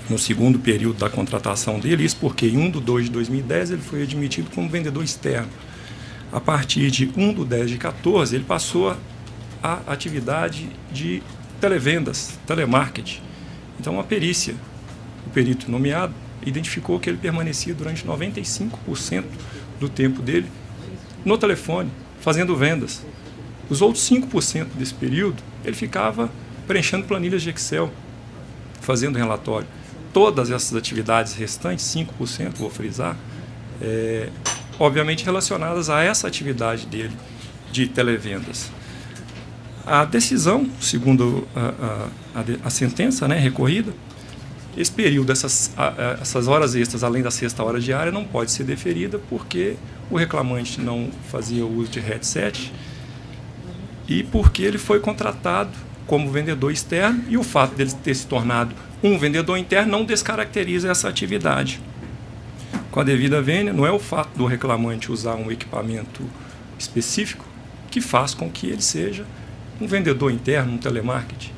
no segundo período da contratação dele, isso porque em 1/2/2010 ele foi admitido como vendedor externo. A partir de 1/10/14 ele passou a atividade de televendas, telemarketing. Então a perícia, o perito nomeado, identificou que ele permanecia durante 95% do tempo dele no telefone, fazendo vendas. Os outros 5% desse período, ele ficava preenchendo planilhas de Excel, fazendo relatório. Todas essas atividades restantes, 5%, vou frisar, obviamente relacionadas a essa atividade dele de televendas. A decisão, segundo a sentença, né, recorrida, esse período, essas horas extras, além da sexta hora diária, não pode ser deferida porque o reclamante não fazia uso de headset e porque ele foi contratado como vendedor externo e o fato dele ter se tornado um vendedor interno não descaracteriza essa atividade. Com a devida vênia, não é o fato do reclamante usar um equipamento específico que faz com que ele seja um vendedor interno, um telemarketing.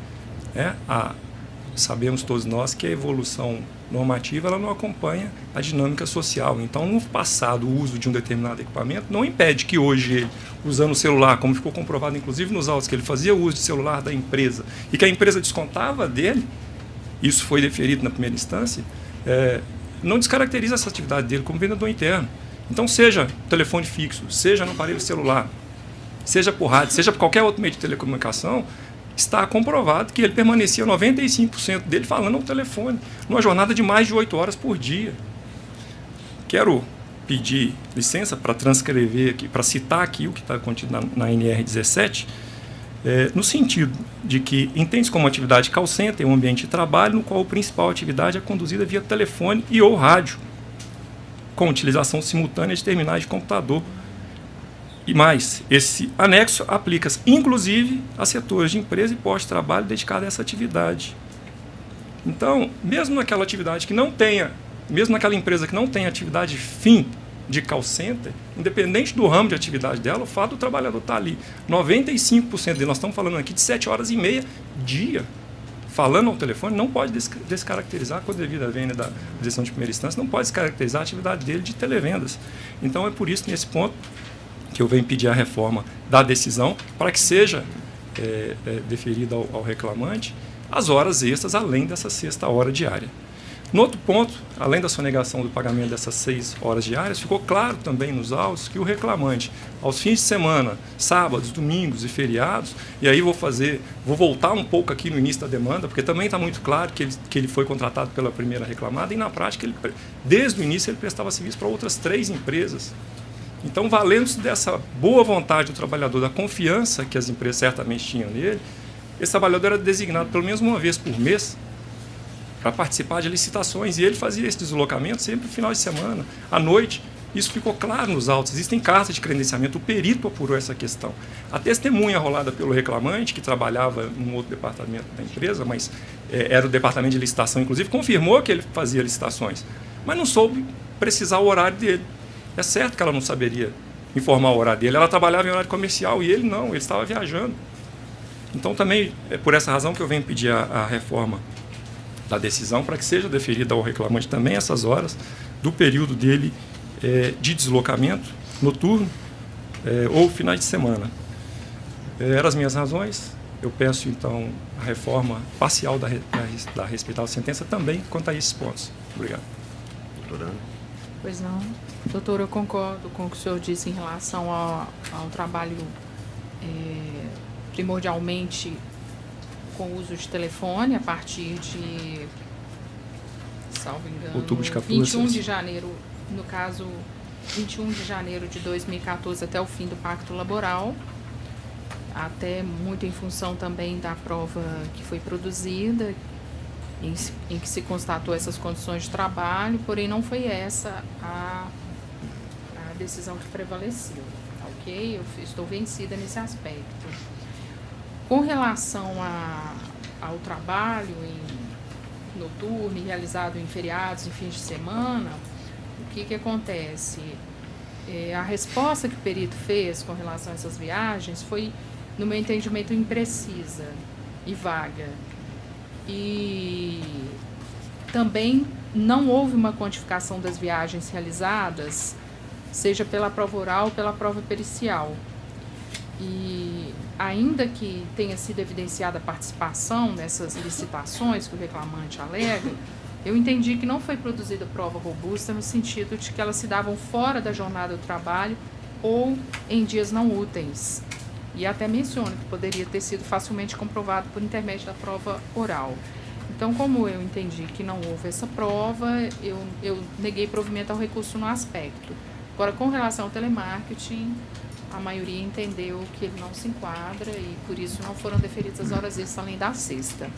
Sabemos todos nós que a evolução normativa ela não acompanha a dinâmica social. Então, no passado, o uso de um determinado equipamento não impede que hoje ele, usando o celular, como ficou comprovado inclusive nos autos, que ele fazia uso de celular da empresa e que a empresa descontava dele, isso foi deferido na primeira instância, não descaracteriza essa atividade dele como vendedor interno. Então, seja telefone fixo, seja no aparelho celular, seja por rádio, seja por qualquer outro meio de telecomunicação, está comprovado que ele permanecia 95% dele falando ao telefone, numa jornada de mais de 8 horas por dia. Quero pedir licença para transcrever aqui, para citar aqui o que está contido na NR 17, no sentido de que entende-se como atividade call center um ambiente de trabalho no qual a principal atividade é conduzida via telefone e ou rádio, com utilização simultânea de terminais de computador. E mais, esse anexo aplica-se inclusive a setores de empresa e pós-trabalho dedicados a essa atividade. Então, mesmo naquela atividade que não tenha, mesmo naquela empresa que não tenha atividade fim de call center, independente do ramo de atividade dela, o fato do trabalhador estar ali, 95% dele, nós estamos falando aqui de 7 horas e meia dia, falando ao telefone, não pode descaracterizar, com a devida vênia da direção de primeira instância, não pode descaracterizar a atividade dele de televendas. Então, é por isso, nesse ponto, que eu venho pedir a reforma da decisão para que seja deferida ao reclamante as horas extras, além dessa sexta hora diária. No outro ponto, além da sonegação do pagamento dessas 6 horas diárias, ficou claro também nos autos que o reclamante, aos fins de semana, sábados, domingos e feriados, e aí vou voltar um pouco aqui no início da demanda, porque também está muito claro que ele foi contratado pela primeira reclamada e, na prática, desde o início, ele prestava serviço para outras 3 empresas. Então, valendo-se dessa boa vontade do trabalhador, da confiança que as empresas certamente tinham nele, esse trabalhador era designado pelo menos uma vez por mês para participar de licitações, e ele fazia esse deslocamento sempre no final de semana, à noite. Isso ficou claro nos autos. Existem cartas de credenciamento, o perito apurou essa questão. A testemunha rolada pelo reclamante, que trabalhava num outro departamento da empresa, mas era o departamento de licitação, inclusive, confirmou que ele fazia licitações, mas não soube precisar o horário dele. É certo que ela não saberia informar o horário dele, ela trabalhava em horário comercial e ele não, ele estava viajando. Então, também é por essa razão que eu venho pedir a reforma da decisão para que seja deferida ao reclamante também essas horas do período dele de deslocamento noturno ou finais de semana. Eram as minhas razões. Eu peço, então, a reforma parcial da respeitada sentença também quanto a esses pontos. Obrigado. Doutora. Pois não. Doutor, eu concordo com o que o senhor disse em relação ao trabalho primordialmente com o uso de telefone, a partir de, salvo engano, outubro de 14, 21 de janeiro, no caso, 21 de janeiro de 2014 até o fim do Pacto Laboral, até muito em função também da prova que foi produzida, em que se constatou essas condições de trabalho, porém não foi essa a decisão que prevaleceu, ok? Eu estou vencida nesse aspecto. Com relação ao trabalho em noturno e realizado em feriados e fins de semana, o que acontece? A resposta que o perito fez com relação a essas viagens foi, no meu entendimento, imprecisa e vaga. E também não houve uma quantificação das viagens realizadas, seja pela prova oral ou pela prova pericial. E ainda que tenha sido evidenciada a participação nessas licitações que o reclamante alega, eu entendi que não foi produzida prova robusta no sentido de que elas se davam fora da jornada do trabalho ou em dias não úteis. E até menciono que poderia ter sido facilmente comprovado por intermédio da prova oral. Então, como eu entendi que não houve essa prova, eu neguei provimento ao recurso no aspecto. Agora, com relação ao telemarketing, a maioria entendeu que ele não se enquadra e, por isso, não foram deferidas as horas extras além da sexta.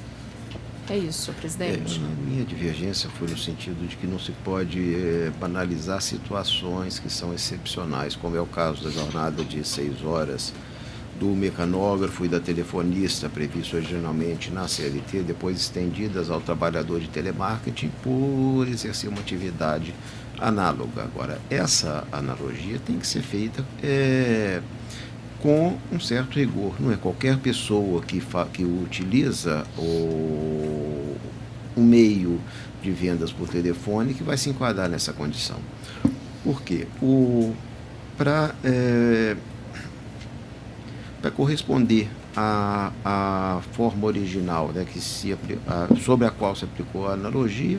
É isso, senhor presidente. A minha divergência foi no sentido de que não se pode banalizar situações que são excepcionais, como é o caso da jornada de 6 horas do mecanógrafo e da telefonista, previsto originalmente na CLT, depois estendidas ao trabalhador de telemarketing por exercer uma atividade análoga. Agora, essa analogia tem que ser feita com um certo rigor. Não é qualquer pessoa que utiliza o meio de vendas por telefone que vai se enquadrar nessa condição. Por quê? Para corresponder à forma original, né, sobre a qual se aplicou a analogia,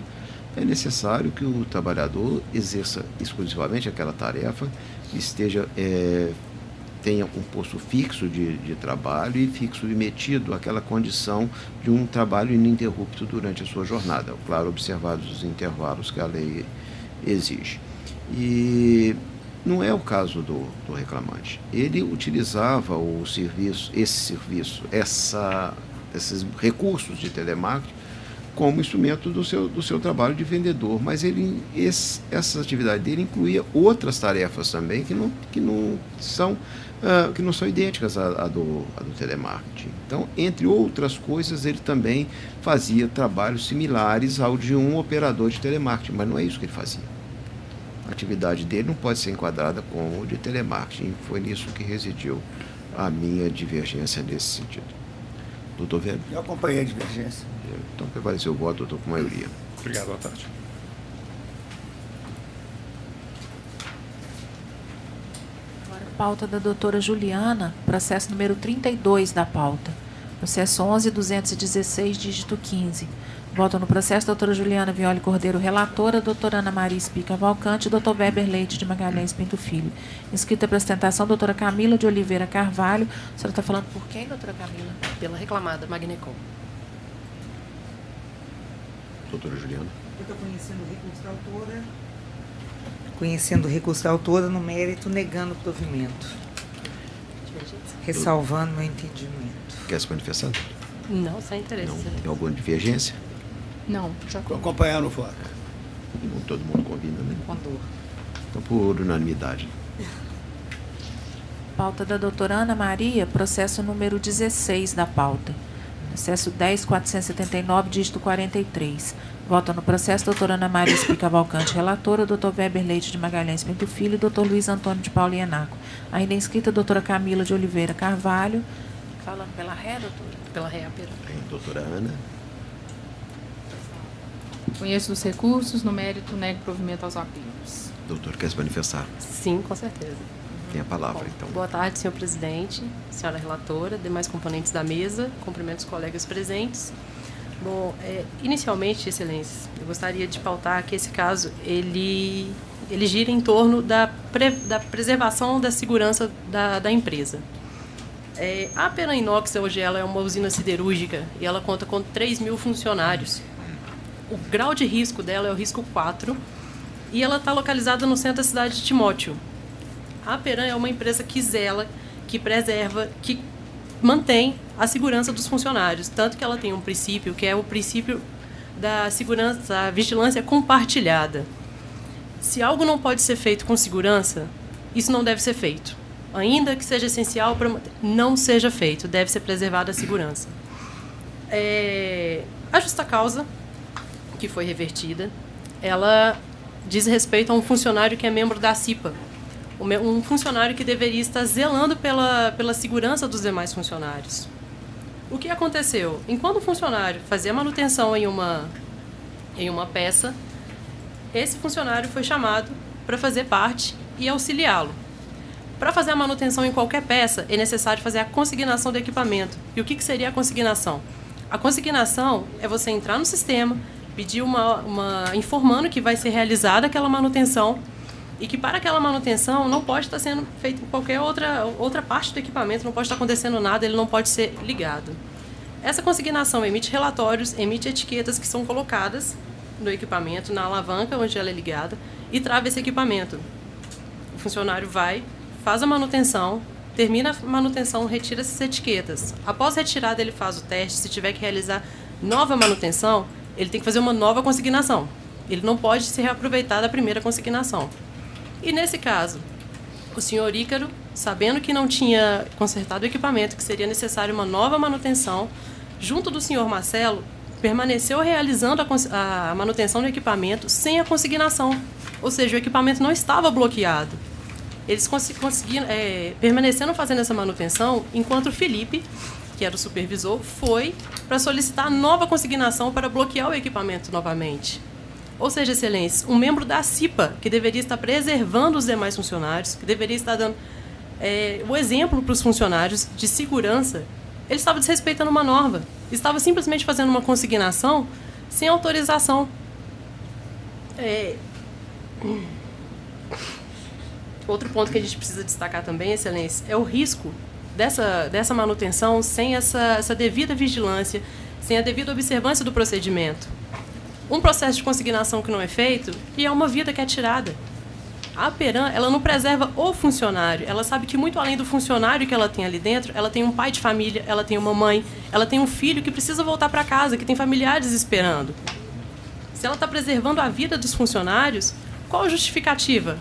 é necessário que o trabalhador exerça exclusivamente aquela tarefa, esteja tenha um posto fixo de trabalho e fixo e metido aquela condição de um trabalho ininterrupto durante a sua jornada, claro, observados os intervalos que a lei exige. E não é o caso do reclamante. Ele utilizava esses recursos de telemarketing como instrumento do seu trabalho de vendedor, mas essa atividade dele incluía outras tarefas também que não são idênticas à do telemarketing. Então, entre outras coisas, ele também fazia trabalhos similares ao de um operador de telemarketing, mas não é isso que ele fazia. A atividade dele não pode ser enquadrada como de telemarketing. Foi nisso que residiu a minha divergência nesse sentido. Doutor Weber? Eu acompanhei a divergência. Então, prevaleceu o voto, doutor, com maioria. Obrigado, boa tarde. Agora, pauta da doutora Juliana, processo número 32 da pauta. Processo 11.216, dígito 15. Votam no processo doutora Juliana Violi Cordeiro, relatora, doutora Ana Maria Espica Cavalcante e doutor Weber Leite de Magalhães Pinto Filho. Inscrita para ostentação, doutora Camila de Oliveira Carvalho. A senhora está falando por quem, doutora Camila? Pela reclamada, Magnecom. Doutora Juliana. Eu estou conhecendo o recurso da autora. Conhecendo o recurso da autora no mérito, negando o provimento. Ressalvando meu entendimento. Quer se manifestar? Não, sem interesse. Não. Tem alguma divergência? Não, já estou acompanhando o voto. Todo mundo combina, né? Com dor. Então, por unanimidade. Pauta da doutora Ana Maria, processo número 16 da pauta. Processo 10.479, dígito 43. Vota no processo doutora Ana Maria Espica Cavalcante, relatora, doutor Weber Leite de Magalhães Pinto Filho e doutor Luiz Antônio de Paulo Ienaco. Ainda inscrita, doutora Camila de Oliveira Carvalho. Falando pela ré, doutora? Pela ré, doutora Ana. Conheço os recursos, no mérito, nego provimento aos apelos. Doutor, quer se manifestar? Sim, com certeza. Tem a palavra, então. Boa tarde, senhor presidente, senhora relatora, demais componentes da mesa, cumprimento os colegas presentes. Bom, inicialmente, excelência, eu gostaria de pautar que esse caso, ele gira em torno da preservação da segurança da empresa. A Aperam Inox, hoje, ela é uma usina siderúrgica e ela conta com 3.000 funcionários. O grau de risco dela é o risco 4 e ela está localizada no centro da cidade de Timóteo. A Aperam é uma empresa que zela, que preserva, que mantém a segurança dos funcionários. Tanto que ela tem um princípio, que é o princípio da segurança, a vigilância compartilhada. Se algo não pode ser feito com segurança, isso não deve ser feito. Ainda que seja essencial, não seja feito, deve ser preservada a segurança. A justa causa, que foi revertida, ela diz respeito a um funcionário que é membro da CIPA, um funcionário que deveria estar zelando pela segurança dos demais funcionários. O que aconteceu? Enquanto o funcionário fazia manutenção em uma peça, esse funcionário foi chamado para fazer parte e auxiliá-lo. Para fazer a manutenção em qualquer peça, é necessário fazer a consignação do equipamento. E o que seria a consignação? A consignação é você entrar no sistema, pedir informando que vai ser realizada aquela manutenção e que para aquela manutenção não pode estar sendo feita em qualquer outra parte do equipamento, não pode estar acontecendo nada, ele não pode ser ligado. Essa consignação emite relatórios, emite etiquetas que são colocadas no equipamento, na alavanca onde ela é ligada, e trava esse equipamento. O funcionário vai, faz a manutenção, termina a manutenção, retira essas etiquetas. Após retirada, ele faz o teste. Se tiver que realizar nova manutenção, ele tem que fazer uma nova consignação. Ele não pode se reaproveitar da primeira consignação. E nesse caso, o senhor Ícaro, sabendo que não tinha consertado o equipamento, que seria necessário uma nova manutenção, junto do senhor Marcelo, permaneceu realizando a manutenção do equipamento sem a consignação. Ou seja, o equipamento não estava bloqueado. Eles conseguiram, permaneceram fazendo essa manutenção, enquanto o Felipe, que era o supervisor, foi para solicitar nova consignação para bloquear o equipamento novamente. Ou seja, excelência, um membro da CIPA, que deveria estar preservando os demais funcionários, que deveria estar dando o exemplo para os funcionários de segurança, ele estava desrespeitando uma norma. Estava simplesmente fazendo uma consignação sem autorização. Outro ponto que a gente precisa destacar também, Excelência, é o risco dessa manutenção sem essa devida vigilância, sem a devida observância do procedimento. Um processo de consignação que não é feito e é uma vida que é tirada. A Aperam, ela não preserva o funcionário, ela sabe que muito além do funcionário que ela tem ali dentro, ela tem um pai de família, ela tem uma mãe, ela tem um filho que precisa voltar para casa, que tem familiares esperando. Se ela está preservando a vida dos funcionários, qual a justificativa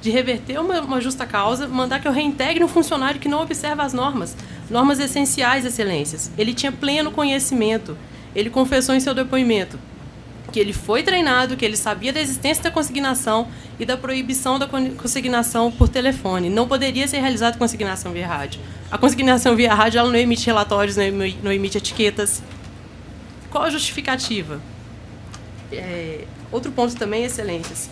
de reverter uma justa causa, mandar que eu reintegre um funcionário que não observa as normas essenciais, Excelências? Ele tinha pleno conhecimento, ele confessou em seu depoimento que ele foi treinado, que ele sabia da existência da consignação e da proibição da consignação por telefone. Não poderia ser realizada consignação via rádio. A consignação via rádio ela não emite relatórios, não emite etiquetas. Qual a justificativa? Outro ponto também, Excelências,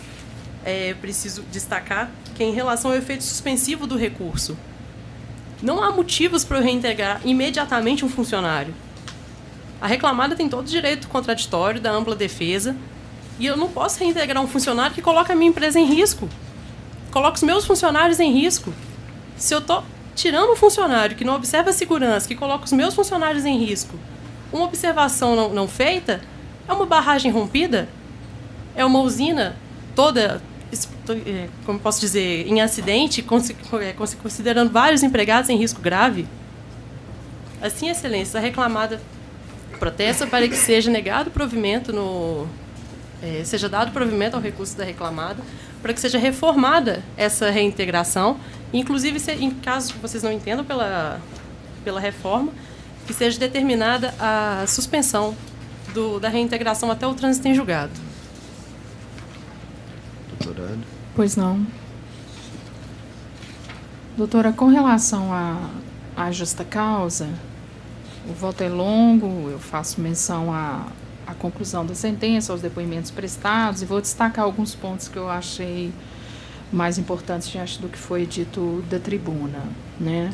preciso destacar que em relação ao efeito suspensivo do recurso, não há motivos para eu reintegrar imediatamente um funcionário. A reclamada tem todo o direito contraditório da ampla defesa e eu não posso reintegrar um funcionário que coloca a minha empresa em risco, coloca os meus funcionários em risco. Se eu estou tirando um funcionário que não observa a segurança, que coloca os meus funcionários em risco, uma observação não feita, é uma barragem rompida, é uma usina toda, como posso dizer, em acidente, considerando vários empregados em risco grave. Assim, Excelência, a reclamada protesta para que seja negado provimento seja dado provimento ao recurso da reclamada, para que seja reformada essa reintegração, inclusive, em caso que vocês não entendam pela reforma, que seja determinada a suspensão da reintegração até o trânsito em julgado. Doutora Ana? Pois não. Doutora, com relação à justa causa, o voto é longo, eu faço menção à conclusão da sentença, aos depoimentos prestados, e vou destacar alguns pontos que eu achei mais importantes diante do que foi dito da tribuna, né?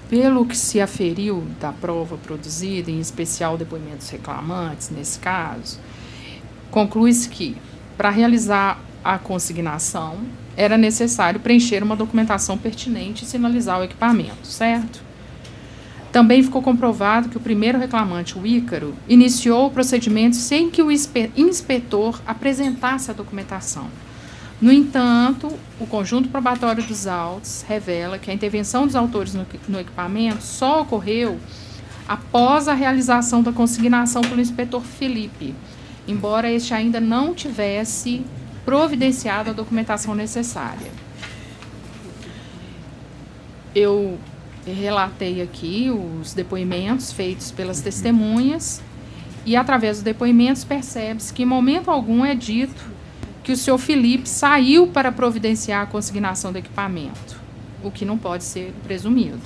Pelo que se aferiu da prova produzida, em especial depoimentos reclamantes, nesse caso, conclui-se que, para realizar a consignação, era necessário preencher uma documentação pertinente e sinalizar o equipamento, certo? Também ficou comprovado que o primeiro reclamante, o Ícaro, iniciou o procedimento sem que o inspetor apresentasse a documentação. No entanto, o conjunto probatório dos autos revela que a intervenção dos autores no equipamento só ocorreu após a realização da consignação pelo inspetor Felipe, embora este ainda não tivesse providenciado a documentação necessária. Eu relatei aqui os depoimentos feitos pelas testemunhas e, através dos depoimentos, percebe-se que, em momento algum, é dito que o senhor Felipe saiu para providenciar a consignação do equipamento, o que não pode ser presumido.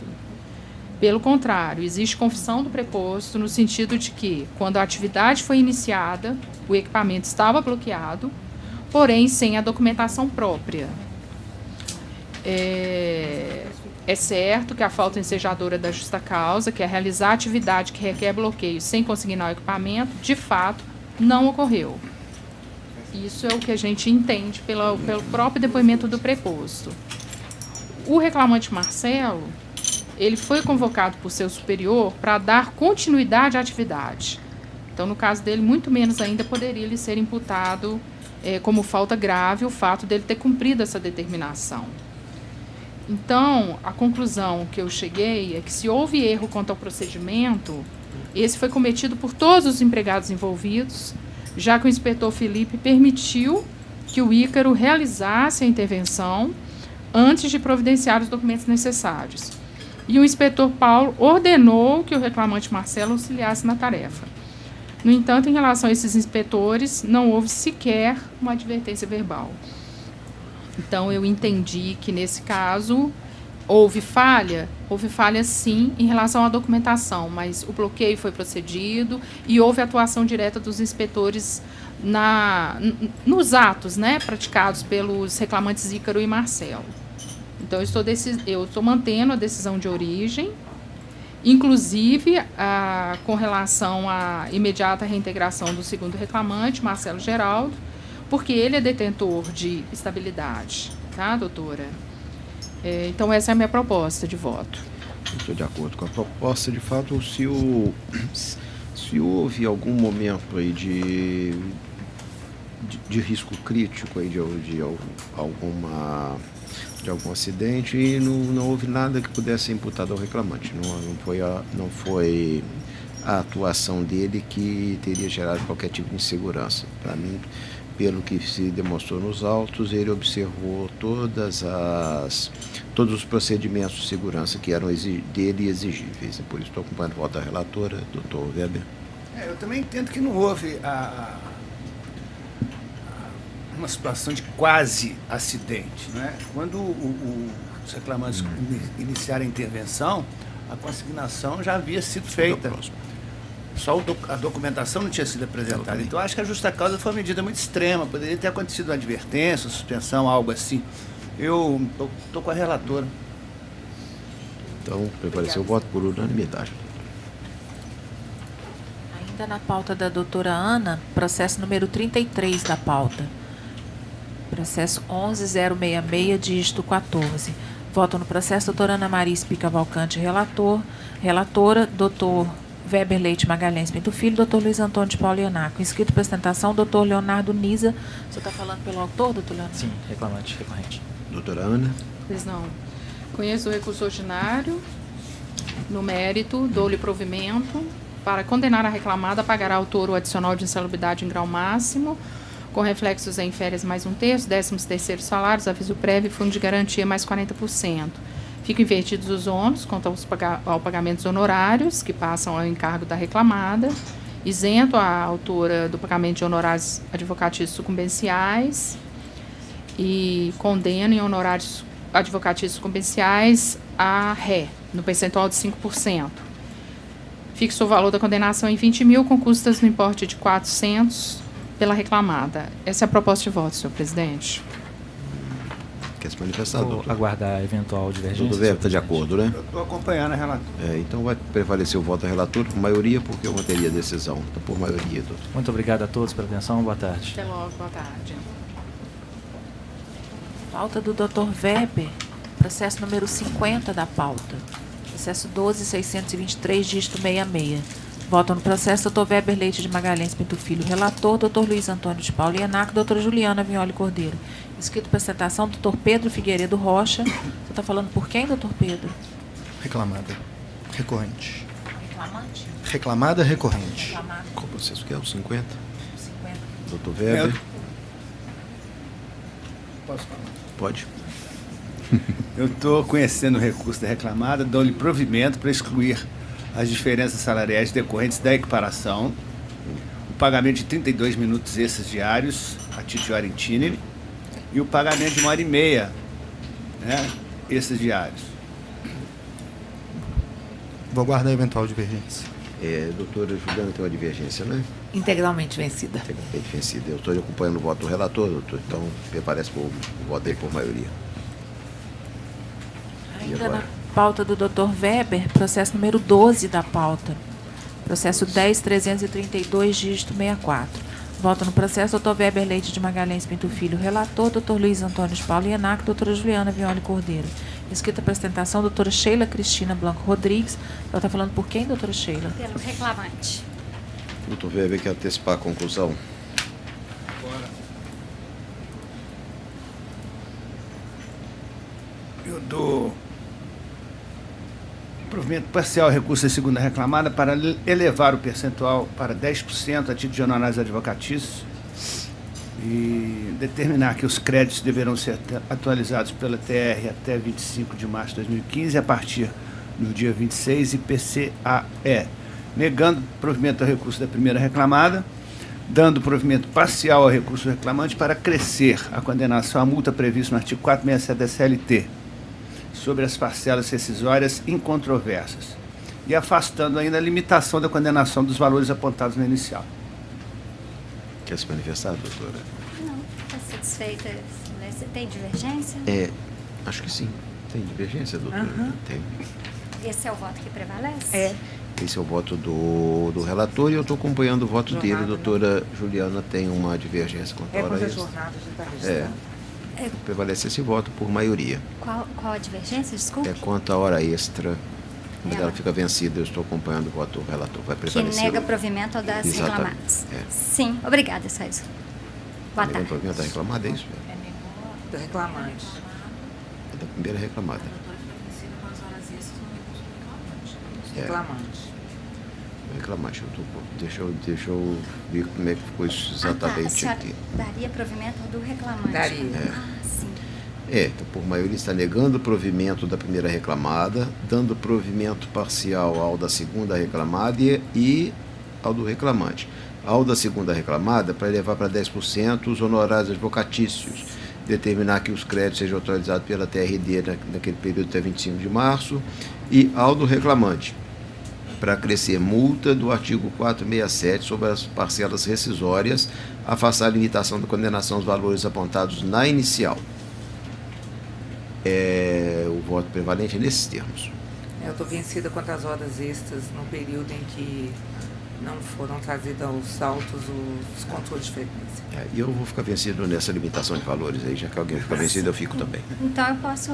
Pelo contrário, existe confissão do preposto no sentido de que, quando a atividade foi iniciada, o equipamento estava bloqueado, porém sem a documentação própria. É certo que a falta ensejadora da justa causa, que é realizar a atividade que requer bloqueio sem consignar o equipamento, de fato, não ocorreu. Isso é o que a gente entende pelo próprio depoimento do preposto. O reclamante Marcelo, ele foi convocado por seu superior para dar continuidade à atividade. Então, no caso dele, muito menos ainda poderia lhe ser imputado como falta grave o fato dele ter cumprido essa determinação. Então, a conclusão que eu cheguei é que, se houve erro quanto ao procedimento, esse foi cometido por todos os empregados envolvidos, já que o inspetor Felipe permitiu que o Ícaro realizasse a intervenção antes de providenciar os documentos necessários. E o inspetor Paulo ordenou que o reclamante Marcelo auxiliasse na tarefa. No entanto, em relação a esses inspetores, não houve sequer uma advertência verbal. Então, eu entendi que, nesse caso, houve falha sim, em relação à documentação, mas o bloqueio foi procedido e houve atuação direta dos inspetores nos atos, né, praticados pelos reclamantes Ícaro e Marcelo. Então, eu estou mantendo a decisão de origem inclusive com relação à imediata reintegração do segundo reclamante, Marcelo Geraldo, porque ele é detentor de estabilidade, tá, doutora? Então, essa é a minha proposta de voto. Estou de acordo com a proposta. De fato, se houve algum momento aí de risco crítico aí de algum acidente, e não houve nada que pudesse ser imputado ao reclamante. Não foi a atuação dele que teria gerado qualquer tipo de insegurança. Para mim, pelo que se demonstrou nos autos, ele observou todos os procedimentos de segurança que eram dele exigíveis. E por isso estou acompanhando o voto da relatora, doutor Weber. Eu também entendo que não houve uma situação de quase acidente, né? Quando os reclamantes iniciaram a intervenção, a consignação já havia sido feita. Só a documentação não tinha sido apresentada. Então, acho que a justa causa foi uma medida muito extrema. Poderia ter acontecido uma advertência, suspensão, algo assim. Eu estou com a relatora. Então, prevaleceu o voto por unanimidade. Ainda na pauta da doutora Ana, processo número 33 da pauta. Processo 11.066, dígito 14. Voto no processo, doutora Ana Maria Espica Cavalcante, relatora, doutor Weber Leite Magalhães Pinto Filho, doutor Luiz Antônio de Paulo Ianaco. Inscrito para ostentação, doutor Leonardo Nisa. Você está falando pelo autor, doutor Leonardo? Sim, reclamante, recorrente. Doutora Ana. Pois não. Conheço o recurso ordinário, no mérito, dou-lhe provimento. Para condenar a reclamada, pagará ao autor o adicional de insalubridade em grau máximo, com reflexos em férias mais 1/3, 13º salários, aviso prévio e fundo de garantia mais 40%. Ficam invertidos os ônus quanto ao pagamento dos honorários, que passam ao encargo da reclamada, isento a autora do pagamento de honorários advocatícios sucumbenciais e condena em honorários advocatícios sucumbenciais a ré, no percentual de 5%. Fixa o valor da condenação em 20 mil, com custas no importe de 400 pela reclamada. Essa é a proposta de voto, senhor presidente. Quer se manifestar, doutor? Aguardar eventual divergência. Doutor Weber está de acordo, né? Eu estou acompanhando a relatora. Então vai prevalecer o voto da relatora por maioria, porque eu manteria a decisão. Então, por maioria, doutor. Muito obrigado a todos pela atenção. Boa tarde. Até logo, boa tarde. Pauta do doutor Weber, processo número 50 da pauta. Processo 12.623, dígito 66. Votam no processo doutor Weber Leite de Magalhães Pinto Filho, relator, doutor Luiz Antônio de Paulo Ianaco, doutora Juliana Vignoli Cordeiro. Inscrito para apresentação, doutor Pedro Figueiredo Rocha. Você está falando por quem, doutor Pedro? Reclamada. Recorrente. Reclamante? Reclamada, recorrente. Reclamada. Qual processo que é? O 50? 50. Doutor Weber. Posso falar? Pode. Eu estou conhecendo o recurso da reclamada, dou-lhe provimento para excluir as diferenças salariais decorrentes da equiparação, o pagamento de 32 minutos extras diários, a título de hora itinere, e o pagamento de 1h30, né, extras diários. Vou aguardar eventual divergência. Doutora Juliana tem uma divergência, né? Integralmente vencida. Integralmente vencida. Eu estou acompanhando o voto do relator, doutor, então preparece o voto dele por maioria. Ainda na pauta do Dr. Weber, processo número 12 da pauta. Processo 10.332, dígito 64. Voto no processo Dr. Weber Leite de Magalhães Pinto Filho, relator, Dr. Luiz Antônio de Paulo Ianaco, doutora Juliana Vignoli Cordeiro. Inscrita para ostentação, doutora Sheila Cristina Blanco Rodrigues. Ela está falando por quem, doutora Sheila? Pelo reclamante. Doutor Weber quer antecipar a conclusão. Eu dou provimento parcial ao recurso da segunda reclamada para elevar o percentual para 10% a título de honorários advocatícios e determinar que os créditos deverão ser atualizados pela TR até 25 de março de 2015, a partir do dia 26, e PCAE, negando provimento ao recurso da primeira reclamada, dando provimento parcial ao recurso do reclamante para crescer a condenação à multa prevista no artigo 467 da CLT, sobre as parcelas rescisórias incontroversas, e afastando ainda a limitação da condenação dos valores apontados no inicial. Quer se manifestar, doutora? Não, está satisfeita. Você tem divergência? Acho que sim. Tem divergência, doutora? Tem. Esse é o voto que prevalece? É. Esse é o voto do relator e eu estou acompanhando o voto dele. A doutora Juliana tem uma divergência quanto à hora extra. Jornada já está registrada. Prevalece esse voto por maioria. Qual a divergência, desculpe? É quanto à hora extra. Quando ela fica vencida, eu estou acompanhando o voto do relator. Vai prevalecer. Que nega provimento das reclamadas. Sim, obrigada, isso é isso. Boa tarde. O provimento da reclamada, é isso? Do reclamante. É da primeira reclamada. Reclamante. Reclamante. Deixa eu ver como é que ficou isso exatamente. A senhora daria provimento do reclamante? Daria. Sim. Então, por maioria está negando o provimento da primeira reclamada, dando provimento parcial ao da segunda reclamada e ao do reclamante. Ao da segunda reclamada, para elevar para 10% os honorários advocatícios, determinar que os créditos sejam autorizados pela TRD naquele período até 25 de março, e ao do reclamante, para acrescer multa do artigo 467 sobre as parcelas rescisórias, afastar a limitação da condenação aos valores apontados na inicial. O voto prevalente é nesses termos. Eu estou vencida quanto às horas extras no período em que não foram trazidos aos autos os controles de frequência. E eu vou ficar vencido nessa limitação de valores aí, já que alguém fica vencido, eu fico também. Então eu posso,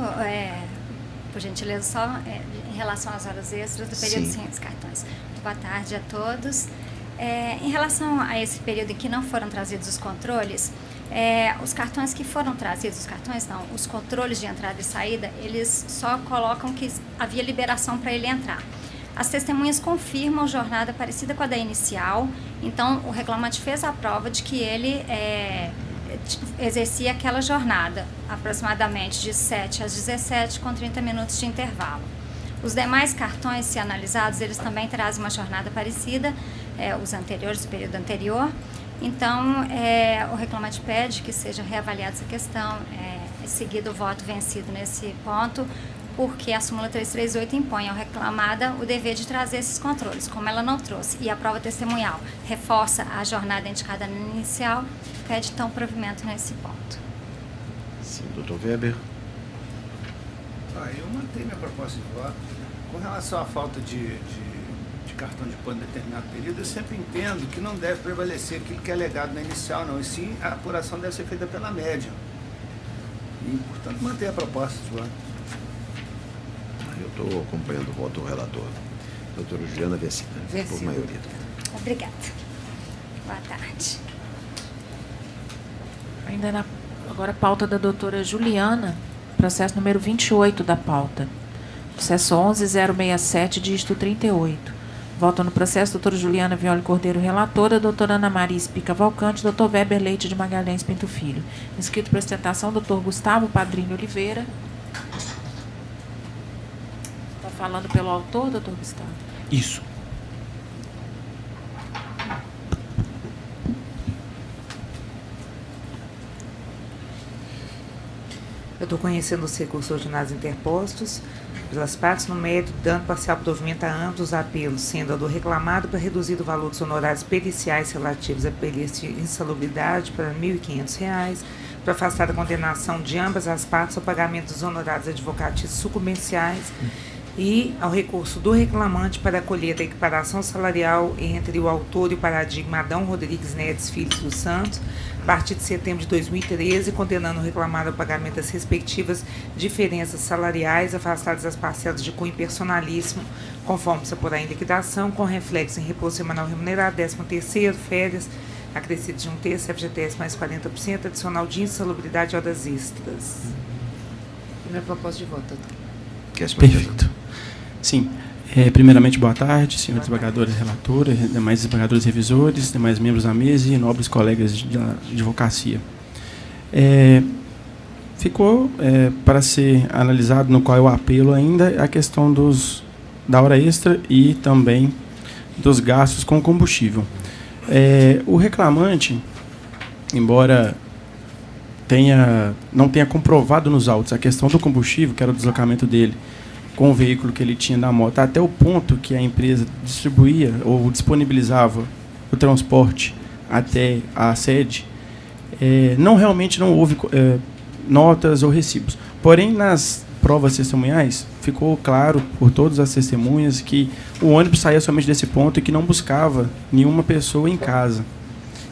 por gentileza, só em relação às horas extras do período sem os cartões. Boa tarde a todos. Em relação a esse período em que não foram trazidos os controles, os cartões que foram trazidos, os controles de entrada e saída, eles só colocam que havia liberação para ele entrar. As testemunhas confirmam jornada parecida com a da inicial, então o reclamante fez a prova de que ele exercia aquela jornada, aproximadamente de 7 às 17, com 30 minutos de intervalo. Os demais cartões, se analisados, eles também trazem uma jornada parecida, os anteriores, o período anterior. Então, o reclamante pede que seja reavaliada essa questão, seguido o voto vencido nesse ponto, porque a súmula 338 impõe ao reclamada o dever de trazer esses controles. Como ela não trouxe e a prova testemunhal reforça a jornada indicada no inicial, pede então provimento nesse ponto. Sim, doutor Weber. Eu mantenho minha proposta de voto. Com relação à falta de cartão de ponto em determinado período, eu sempre entendo que não deve prevalecer aquilo que é alegado na inicial, não. E sim, a apuração deve ser feita pela média. E, portanto, mantenho a proposta de voto. Eu estou acompanhando o voto do relator. Doutora Juliana vencida, por maioria. Obrigada. Boa tarde. Ainda agora a pauta da doutora Juliana, processo número 28 da pauta. Processo 11.067, dígito 38. Votam no processo doutora Juliana Violi Cordeiro, relatora, doutora Ana Maria Espica Valcante, doutor Weber Leite de Magalhães Pinto Filho. Inscrito para ostentação, doutor Gustavo Padrinho Oliveira. Está falando pelo autor, doutor Gustavo? Isso. Eu estou conhecendo os recursos ordinários interpostos pelas partes no mérito, dando parcial provimento a ambos os apelos, sendo a do reclamado para reduzir o valor dos honorários periciais relativos à perícia de insalubridade para R$ 1.500, para afastar a condenação de ambas as partes ao pagamento dos honorários advocatícios sucumbenciais e ao recurso do reclamante para acolher a equiparação salarial entre o autor e o paradigma Adão Rodrigues Neves Filho dos Santos, a partir de setembro de 2013, condenando o reclamado ao pagamento das respectivas diferenças salariais afastadas das parcelas de cunho personalíssimo, conforme se apurará em liquidação, com reflexo em repouso semanal remunerado, 13º, férias, acrescido de 1/3, FGTS mais 40%, adicional de insalubridade e horas extras. Primeira proposta de voto, doutor. Perfeito. Sim. Primeiramente, boa tarde, senhores desembargadores e relatoras, demais desembargadores e revisores, demais membros da mesa e nobres colegas de advocacia. Ficou para ser analisado, no qual eu apelo ainda, a questão da hora extra e também dos gastos com combustível. O reclamante, embora não tenha comprovado nos autos a questão do combustível, que era o deslocamento dele, com o veículo que ele tinha na moto, até o ponto que a empresa distribuía ou disponibilizava o transporte até a sede, realmente não houve notas ou recibos. Porém, nas provas testemunhais, ficou claro por todas as testemunhas que o ônibus saía somente desse ponto e que não buscava nenhuma pessoa em casa.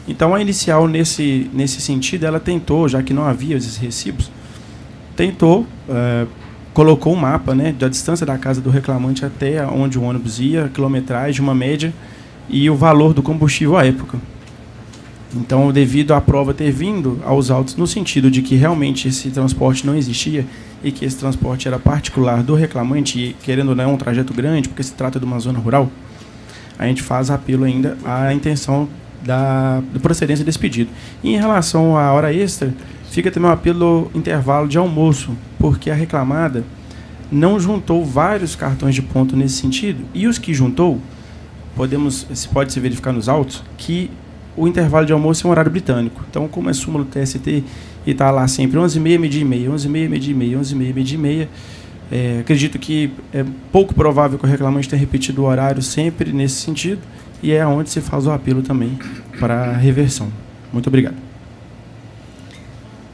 Então, a inicial, nesse sentido, ela tentou, já que não havia esses recibos, colocou um mapa, né, da distância da casa do reclamante até onde o ônibus ia, quilometragem, uma média, e o valor do combustível à época. Então, devido à prova ter vindo aos autos no sentido de que realmente esse transporte não existia e que esse transporte era particular do reclamante, e, querendo ou não, é um trajeto grande, porque se trata de uma zona rural, a gente faz apelo ainda à intenção da procedência desse pedido. E em relação à hora extra, fica também um apelo do intervalo de almoço, porque a reclamada não juntou vários cartões de ponto nesse sentido, e os que juntou, pode-se verificar nos autos, que o intervalo de almoço é um horário britânico. Então, como é súmula do TST e está lá sempre 11h30, meio-dia e meia, 11h30, meio-dia e meia, 11h30, meio-dia e meia, acredito que é pouco provável que o reclamante tenha repetido o horário sempre nesse sentido, e é onde se faz o apelo também para a reversão. Muito obrigado.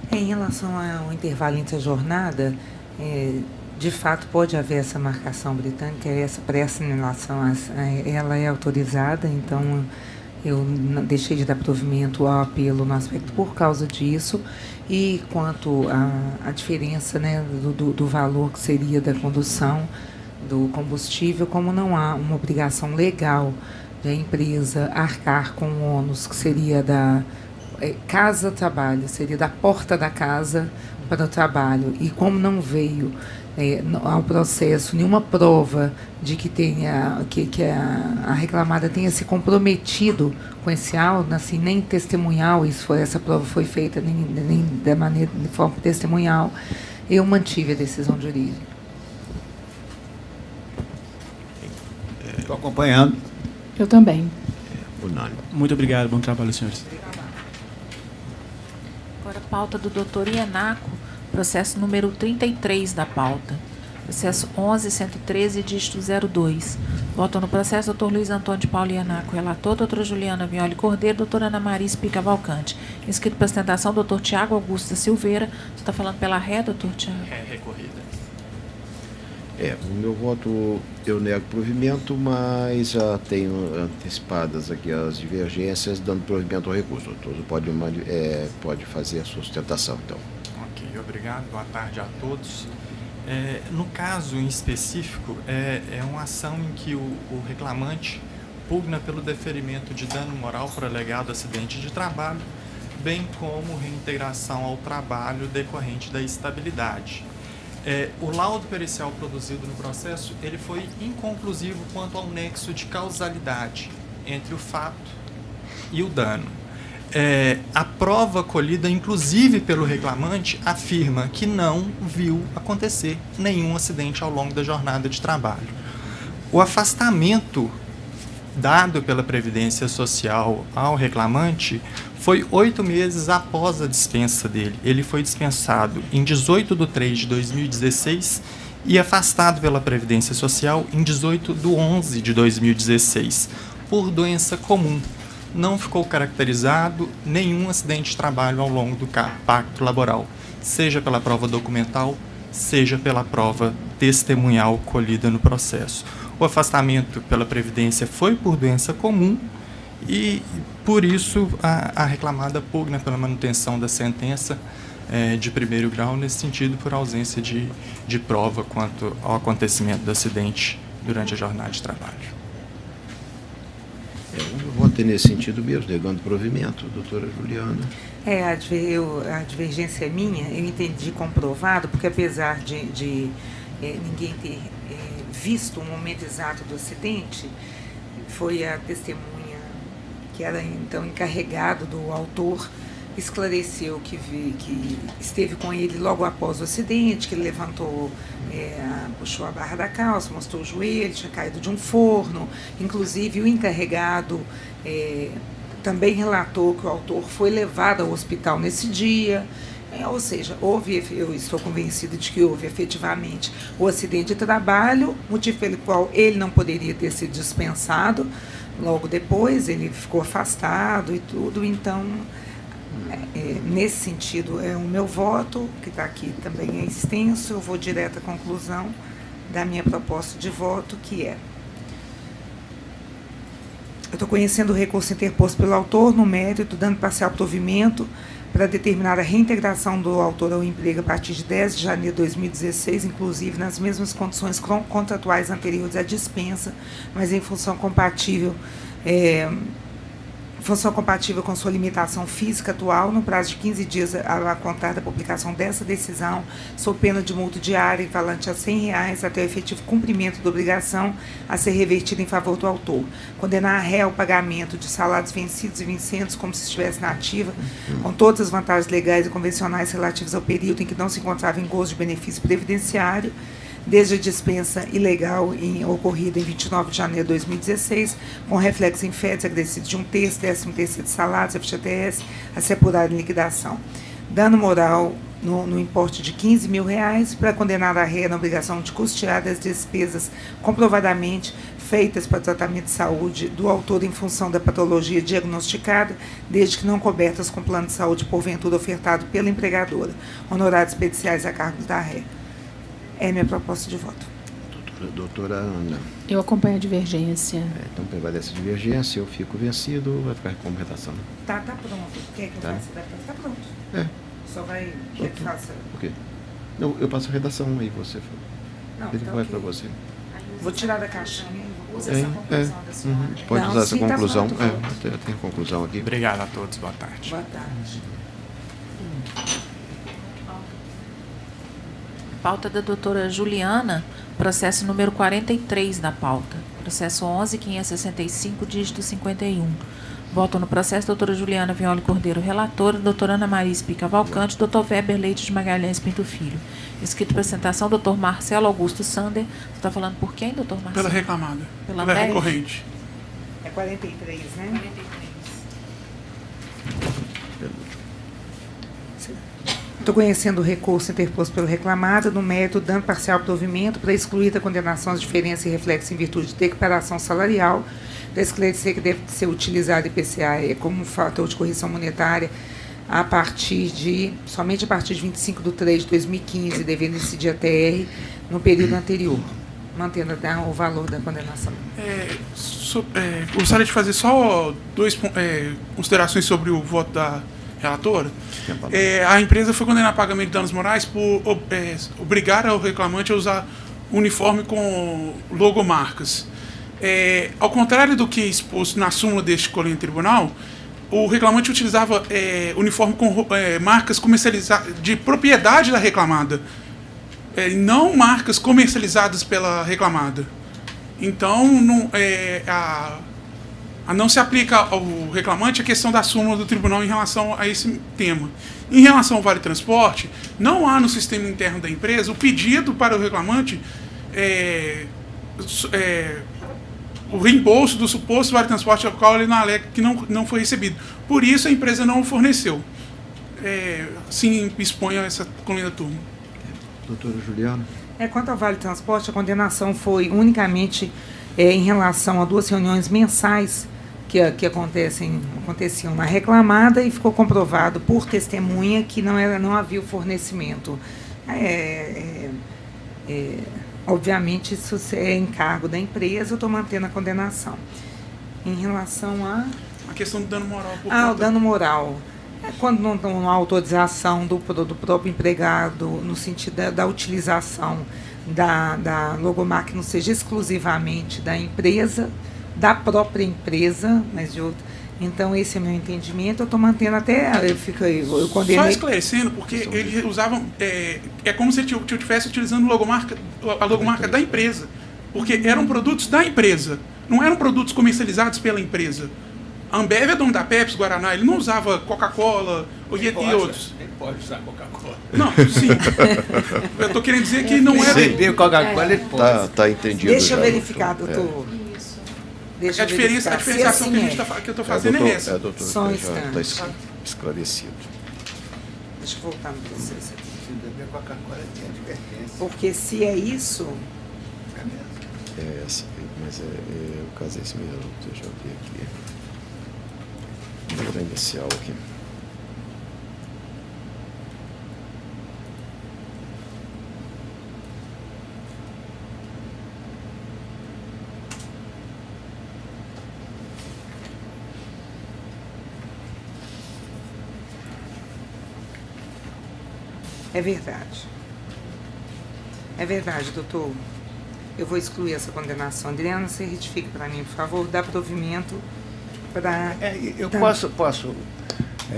Em relação ao intervalo entre a jornada, de fato pode haver essa marcação britânica, essa pré-assinação, ela é autorizada, então eu deixei de dar provimento ao apelo no aspecto por causa disso. E quanto à diferença, né, do valor que seria da condução do combustível, como não há uma obrigação legal da empresa arcar com o ônus que seria da casa-trabalho, seria da porta da casa para o trabalho, e como não veio ao processo nenhuma prova de que a reclamada tenha se comprometido com esse auto, assim, nem testemunhal, essa prova foi feita nem de forma testemunhal, eu mantive a decisão de origem. Estou acompanhando. Eu também. Unânime. Muito obrigado, bom trabalho, senhores. Agora, pauta do doutor Ienaco, processo número 33 da pauta. Processo 11.113, dígito 02. Votam no processo doutor Luiz Antônio de Paulo Ienaco, relator, doutora Juliana Violi Cordeiro, doutora Ana Maria Espica Cavalcante. Inscrito para sustentação, doutor Tiago Augusto da Silveira. Você está falando pela ré, doutor Tiago? Ré recorrida. O meu voto, eu nego provimento, mas já tenho antecipadas aqui as divergências, dando provimento ao recurso. O doutor pode fazer a sua sustentação, então. Ok, obrigado. Boa tarde a todos. No caso em específico, é uma ação em que o reclamante pugna pelo deferimento de dano moral por alegado acidente de trabalho, bem como reintegração ao trabalho decorrente da estabilidade. O laudo pericial produzido no processo, ele foi inconclusivo quanto ao nexo de causalidade entre o fato e o dano. A prova colhida, inclusive pelo reclamante, afirma que não viu acontecer nenhum acidente ao longo da jornada de trabalho. O afastamento dado pela Previdência Social ao reclamante foi 8 meses após a dispensa dele. Ele foi dispensado em 18/3/2016 e afastado pela Previdência Social em 18/11/2016, por doença comum. Não ficou caracterizado nenhum acidente de trabalho ao longo do pacto laboral, seja pela prova documental, seja pela prova testemunhal colhida no processo. O afastamento pela Previdência foi por doença comum e, por isso, a reclamada pugna pela manutenção da sentença de primeiro grau, nesse sentido, por ausência de prova quanto ao acontecimento do acidente durante a jornada de trabalho. Eu vou ter nesse sentido mesmo, negando provimento, doutora Juliana. A divergência é minha, eu entendi comprovado, porque apesar de ninguém ter visto o momento exato do acidente, foi a testemunha que era então encarregado do autor, esclareceu que esteve com ele logo após o acidente, que ele levantou, puxou a barra da calça, mostrou o joelho, tinha caído de um forno. Inclusive, o encarregado também relatou que o autor foi levado ao hospital nesse dia. Ou seja, eu estou convencida de que houve efetivamente o acidente de trabalho, motivo pelo qual ele não poderia ter sido dispensado. Logo depois, ele ficou afastado e tudo, então Nesse sentido, o meu voto, que está aqui também é extenso, eu vou direto à conclusão da minha proposta de voto, que é: eu estou conhecendo o recurso interposto pelo autor no mérito, dando parcial provimento para determinar a reintegração do autor ao emprego a partir de 10 de janeiro de 2016, inclusive nas mesmas condições contratuais anteriores à dispensa, mas em função compatível com sua limitação física atual, no prazo de 15 dias a contar da publicação dessa decisão, sob pena de multa diária equivalente a R$100 até o efetivo cumprimento da obrigação a ser revertida em favor do autor. Condenar a ré ao pagamento de salários vencidos e vincendos como se estivesse na ativa, com todas as vantagens legais e convencionais relativas ao período em que não se encontrava em gozo de benefício previdenciário, desde a dispensa ilegal ocorrida em 29 de janeiro de 2016, com reflexo em FETs acrescidos de 1/3, 13º de salários, FGTS, a ser apurado em liquidação. Dano moral no importe de R$15 mil, para condenar a ré na obrigação de custear as despesas comprovadamente feitas para tratamento de saúde do autor em função da patologia diagnosticada, desde que não cobertas com plano de saúde porventura ofertado pela empregadora, honorários especiais a cargo da ré. É minha proposta de voto. Doutora Ana. Eu acompanho a divergência. Então prevalece a divergência, eu fico vencido, vai ficar como redação. Tá pronto. Quer que eu faça? Tá pronto. Só vai... Quer que faça? Por quê? Não, eu passo a redação aí, você. Não, ele vai okay. para você. Vou tirar da caixinha e usa essa conclusão da senhora. Pode usar essa conclusão. Tá eu tenho a conclusão aqui. Obrigado a todos, boa tarde. Boa tarde. Pauta da doutora Juliana, processo número 43 da pauta. Processo 11.565, dígito 51. Voto no processo, doutora Juliana Violi Cordeiro, relatora, doutora Ana Maria Espica Cavalcante, doutor Weber Leite de Magalhães Pinto Filho. Escrito para apresentação, doutor Marcelo Augusto Sander. Você está falando por quem, doutor Marcelo? Pela reclamada. Pela recorrente. É 43, né? 43. Estou conhecendo o recurso interposto pelo reclamado no mérito dando parcial provimento para excluir da condenação as diferenças e reflexos em virtude de equiparação salarial, para esclarecer que deve ser utilizado IPCA como fator de correção monetária somente a partir de 25/3/2015, devendo incidir a TR no período anterior, mantendo o valor da condenação. Gostaria de fazer só duas considerações sobre o voto da relatora. A empresa foi condenada a pagamento de danos morais por obrigar o reclamante a usar uniforme com logomarcas. Ao contrário do que é exposto na súmula deste colégio tribunal, o reclamante utilizava uniforme com marcas comercializadas de propriedade da reclamada, não marcas comercializadas pela reclamada. Então, não se aplica ao reclamante a questão da súmula do tribunal em relação a esse tema. Em relação ao Vale Transporte, não há no sistema interno da empresa o pedido para o reclamante o reembolso do suposto Vale Transporte ao qual ele não alega que não foi recebido. Por isso, a empresa não o forneceu. Assim expõe a essa coluna turma. Doutora Juliana. Quanto ao Vale Transporte, a condenação foi unicamente em relação a 2 reuniões mensais que aconteciam na reclamada, e ficou comprovado por testemunha que não havia o fornecimento. Obviamente, isso é encargo da empresa, eu estou mantendo a condenação. Em relação a questão do dano moral. O dano moral. Quando não há autorização do próprio empregado, no sentido da utilização da logomarca, que não seja exclusivamente da empresa, da própria empresa, mas de outra. Então, esse é meu entendimento. Eu estou mantendo até... Eu condenei... Só esclarecendo, porque eles usavam... É como se ele estivesse utilizando a logomarca da empresa. Porque eram produtos da empresa. Não eram produtos comercializados pela empresa. A Ambev é dono da Pepsi, Guaraná. Ele não usava Coca-Cola e outros. Ele pode usar Coca-Cola. Não, sim. Eu estou querendo dizer que não era... Se beber Coca-Cola, ele pode. Tá entendido. Deixa eu verificar, doutor. A diferenciação que eu estou fazendo é essa. Doutor, só um já está esclarecido. Deixa eu voltar no processo aqui. Se beber Coca-Cola, tem advertência. Porque se é isso... Mas o caso é esse mesmo. Deixa eu ver aqui. Vou dar inicial aqui. É verdade. É verdade, doutor. Eu vou excluir essa condenação. Adriana, você retifica para mim, por favor, dá provimento para... Eu posso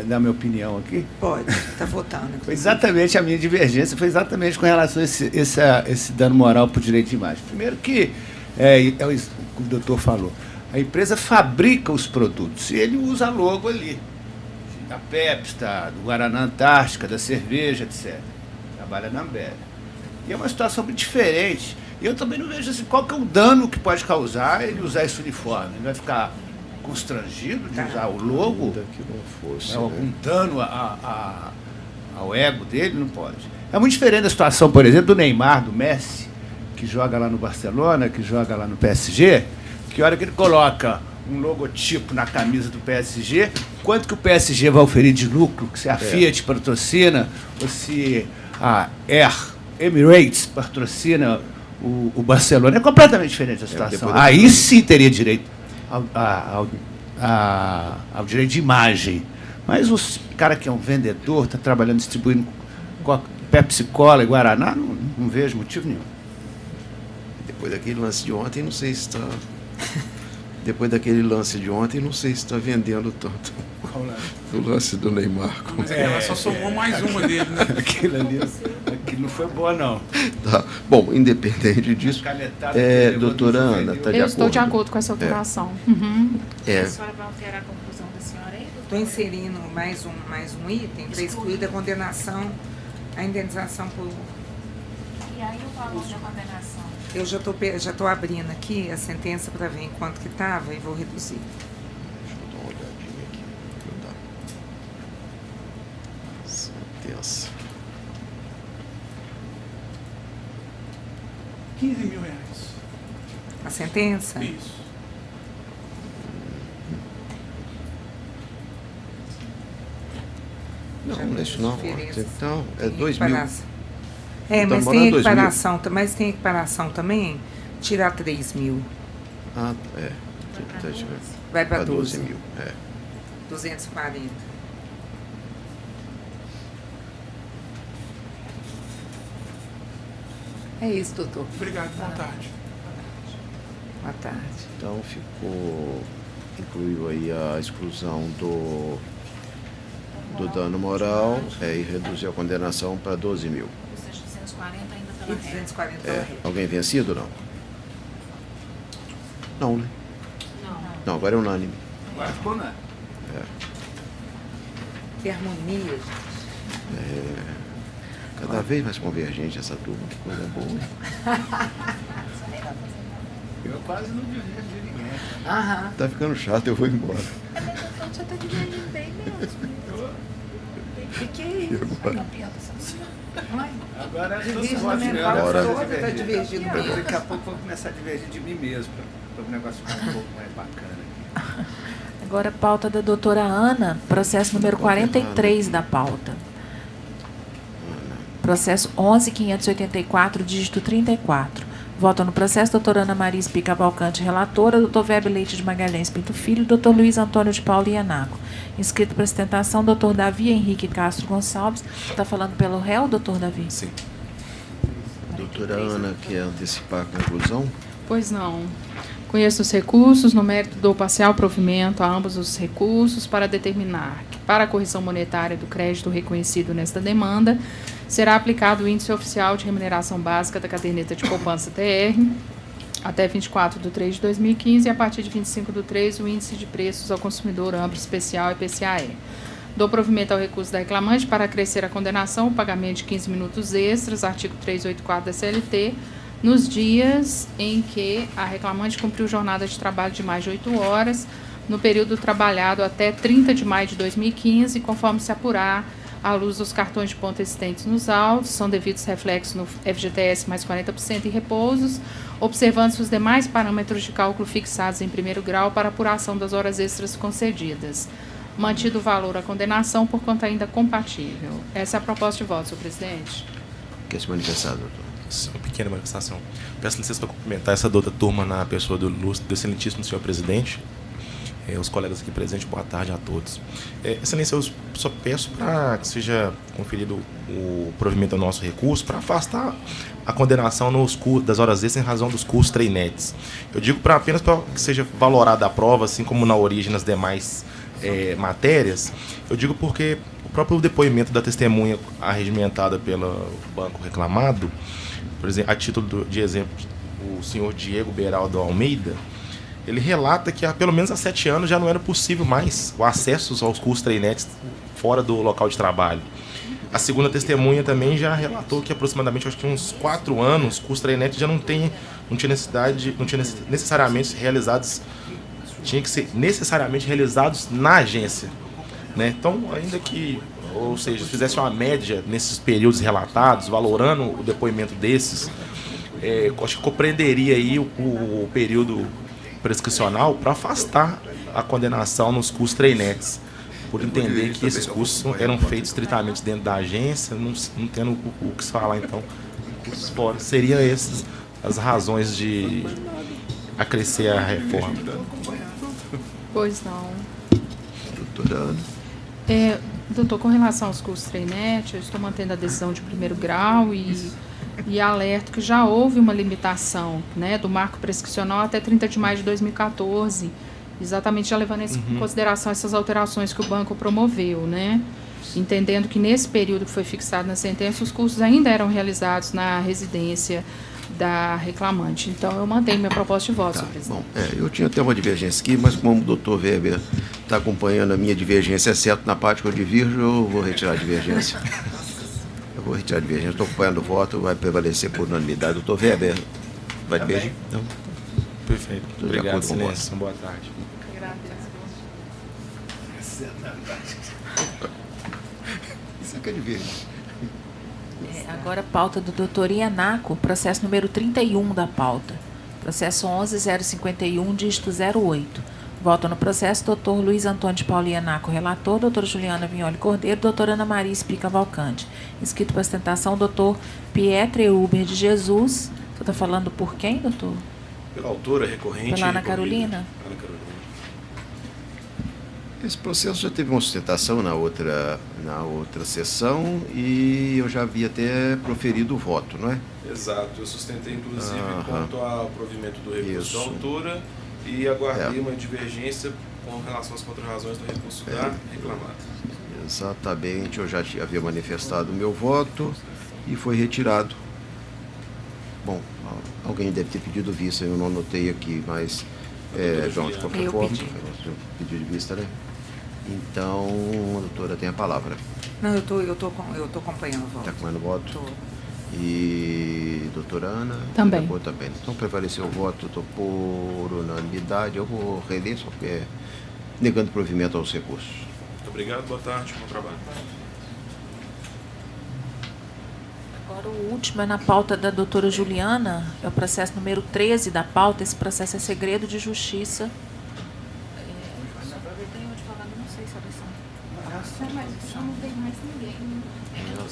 dar minha opinião aqui? Pode, está votando. Foi exatamente a minha divergência, foi exatamente com relação a esse dano moral por direito de imagem. Primeiro que, é o que o doutor falou, a empresa fabrica os produtos e ele usa a logo ali, da Pepsi, do Guaraná Antártica, da cerveja, etc. Trabalha na Ambev. E é uma situação muito diferente. E eu também não vejo assim, qual que é o dano que pode causar ele usar esse uniforme. Ele vai ficar constrangido de usar o logo? Que não fosse, algum dano ao ego dele? Não pode. É muito diferente da situação, por exemplo, do Neymar, do Messi, que joga lá no Barcelona, que joga lá no PSG, que a hora que ele coloca um logotipo na camisa do PSG, quanto que o PSG vai oferir de lucro, se a Fiat patrocina, ou se a Emirates patrocina o Barcelona, é completamente diferente a situação. Aí sim teria direito ao direito de imagem. Mas o cara que é um vendedor, está trabalhando, distribuindo Pepsi Cola e Guaraná, não vejo motivo nenhum. Depois daquele lance de ontem, não sei se está... Depois daquele lance de ontem, não sei se está vendendo tanto. O lance do Neymar. Mas ela só somou mais uma dele, né? Aquilo não foi boa, não. Tá. Bom, independente disso, doutora Ana, está de acordo? Eu estou de acordo com essa alteração. A senhora vai alterar a conclusão da senhora aí? Estou inserindo mais um item para excluir da condenação a indenização por... E aí o valor da condenação? Eu já estou abrindo aqui a sentença para ver em quanto que estava e vou reduzir. Deixa eu dar uma olhadinha aqui. Sentença. 15 mil reais. A sentença? Isso. Não, isso não. Então, é 2 mil. Mas tem equiparação, também, tirar 3 mil. Vai para 12 mil. 240. É isso, doutor. Obrigado, boa tarde. Boa tarde. Então incluiu aí a exclusão do dano moral e reduziu a condenação para 12 mil. 240 ainda pela regra. 240 Alguém vencido ou não? Não, né? Não, agora é unânime. Agora ficou unânime. Que harmonia. Cada vez mais convergente essa turma, que coisa boa. Eu quase não divergi de ninguém. Tá ficando chato, eu vou embora. Você está divergindo bem mesmo. Fiquei. Agora está divergindo bem. Daqui a pouco vou começar a divergir de mim mesmo, para o negócio ficar um pouco mais bacana. Agora a pauta da doutora Ana, processo número 43 da pauta. Processo 11.584, dígito 34. Vota no processo doutora Ana Maria Espica Cavalcante, relatora, doutor Weber Leite de Magalhães Pinto Filho, doutor Luiz Antônio de Paulo Ianaco. Inscrito para sustentação, doutor Davi Henrique Castro Gonçalves. Está falando pelo réu, doutor Davi? Sim. A doutora Ana quer antecipar a conclusão? Pois não. Conheço os recursos, no mérito dou parcial provimento a ambos os recursos para determinar que, para a correção monetária do crédito reconhecido nesta demanda, será aplicado o índice oficial de remuneração básica da caderneta de poupança TR até 24/3/2015 e a partir de 25/3 o índice de preços ao consumidor amplo especial IPCAE. Dou provimento ao recurso da reclamante para acrescer a condenação, o pagamento de 15 minutos extras, artigo 384 da CLT, nos dias em que a reclamante cumpriu jornada de trabalho de mais de 8 horas, no período trabalhado até 30 de maio de 2015, conforme se apurar à luz dos cartões de ponto existentes nos autos, são devidos reflexos no FGTS mais 40% e repousos, observando-se os demais parâmetros de cálculo fixados em primeiro grau para apuração das horas extras concedidas. Mantido o valor à condenação por conta ainda compatível. Essa é a proposta de voto, senhor presidente. Quer se manifestar, doutor? Uma pequena manifestação. Peço licença para cumprimentar essa douta turma na pessoa do excelentíssimo senhor presidente. os colegas aqui presentes, boa tarde a todos. Excelência, eu só peço para que seja conferido o provimento do nosso recurso para afastar a condenação das horas extras em razão dos cursos treinetes. Eu digo apenas para que seja valorada a prova, assim como na origem nas demais matérias. Eu digo porque o próprio depoimento da testemunha arregimentada pelo banco reclamado, por exemplo, a título de exemplo, o senhor Diego Beraldo Almeida, ele relata que há pelo menos há 7 anos já não era possível mais o acesso aos cursos treinetes fora do local de trabalho. A segunda testemunha também já relatou que aproximadamente, acho que uns 4 anos, cursos treinetes já não tinha necessariamente realizados, tinha que ser necessariamente realizados na agência, né? Então, ainda que, ou seja, se fizesse uma média nesses períodos relatados, valorando o depoimento desses, acho que compreenderia aí o período prescricional para afastar a condenação nos cursos treinetes, por entender que esses cursos eram feitos estritamente dentro da agência, não tendo o que se falar, então, cursos fora. Seriam essas as razões de acrescer a reforma. Pois não. Doutora Ana. Doutor, com relação aos cursos treinet, eu estou mantendo a decisão de primeiro grau e alerto que já houve uma limitação, né, do marco prescricional até 30 de maio de 2014, exatamente já levando em consideração essas alterações que o banco promoveu, né, entendendo que nesse período que foi fixado na sentença, os cursos ainda eram realizados na residência da reclamante. Então, eu mantenho minha proposta de voto, senhor presidente. Bom, eu tinha até uma divergência aqui, mas como o doutor Weber está acompanhando a minha divergência, exceto na parte que eu divirjo, eu vou retirar a divergência. Estou acompanhando o voto, vai prevalecer por unanimidade. Doutor Weber, vai divergir? Não. Perfeito. Obrigado, excelência. Boa tarde. Isso é que é divergir. Agora, pauta do doutor Ianaco, processo número 31 da pauta. Processo 11.051, dígito 08. Voto no processo, doutor Luiz Antônio de Paulo Ianaco, relator, doutora Juliana Vignoli Cordeiro, doutora Ana Maria Explica Valcante. Inscrito para sustentação, doutor Pietre Uber de Jesus. Você está falando por quem, doutor? Pela autora recorrente. Pela Ana Carolina? Ana Carolina. Esse processo já teve uma sustentação na outra sessão e eu já havia até proferido o voto, não é? Exato, eu sustentei inclusive quanto ao provimento do recurso da autora e aguardei uma divergência com relação às contrarrazões do recurso da reclamada. Exatamente, eu já havia manifestado o meu voto e foi retirado. Bom, alguém deve ter pedido vista, eu não anotei aqui, mas João, de qualquer forma, pedido de vista, né? Então, a doutora tem a palavra. Não, eu tô acompanhando o voto. Está acompanhando o voto? E doutora Ana? Também. Também. Então, prevaleceu o voto, estou por unanimidade. Eu vou reler, só porque negando provimento aos recursos. Muito obrigado, boa tarde, bom trabalho. Agora, o último é na pauta da doutora Juliana, é o processo número 13 da pauta. Esse processo é segredo de justiça.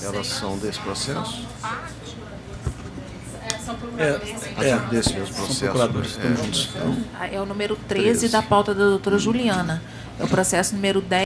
Elas são desse processo? Desse mesmo processo. É o número 13 da pauta da doutora Juliana. É o processo número 10.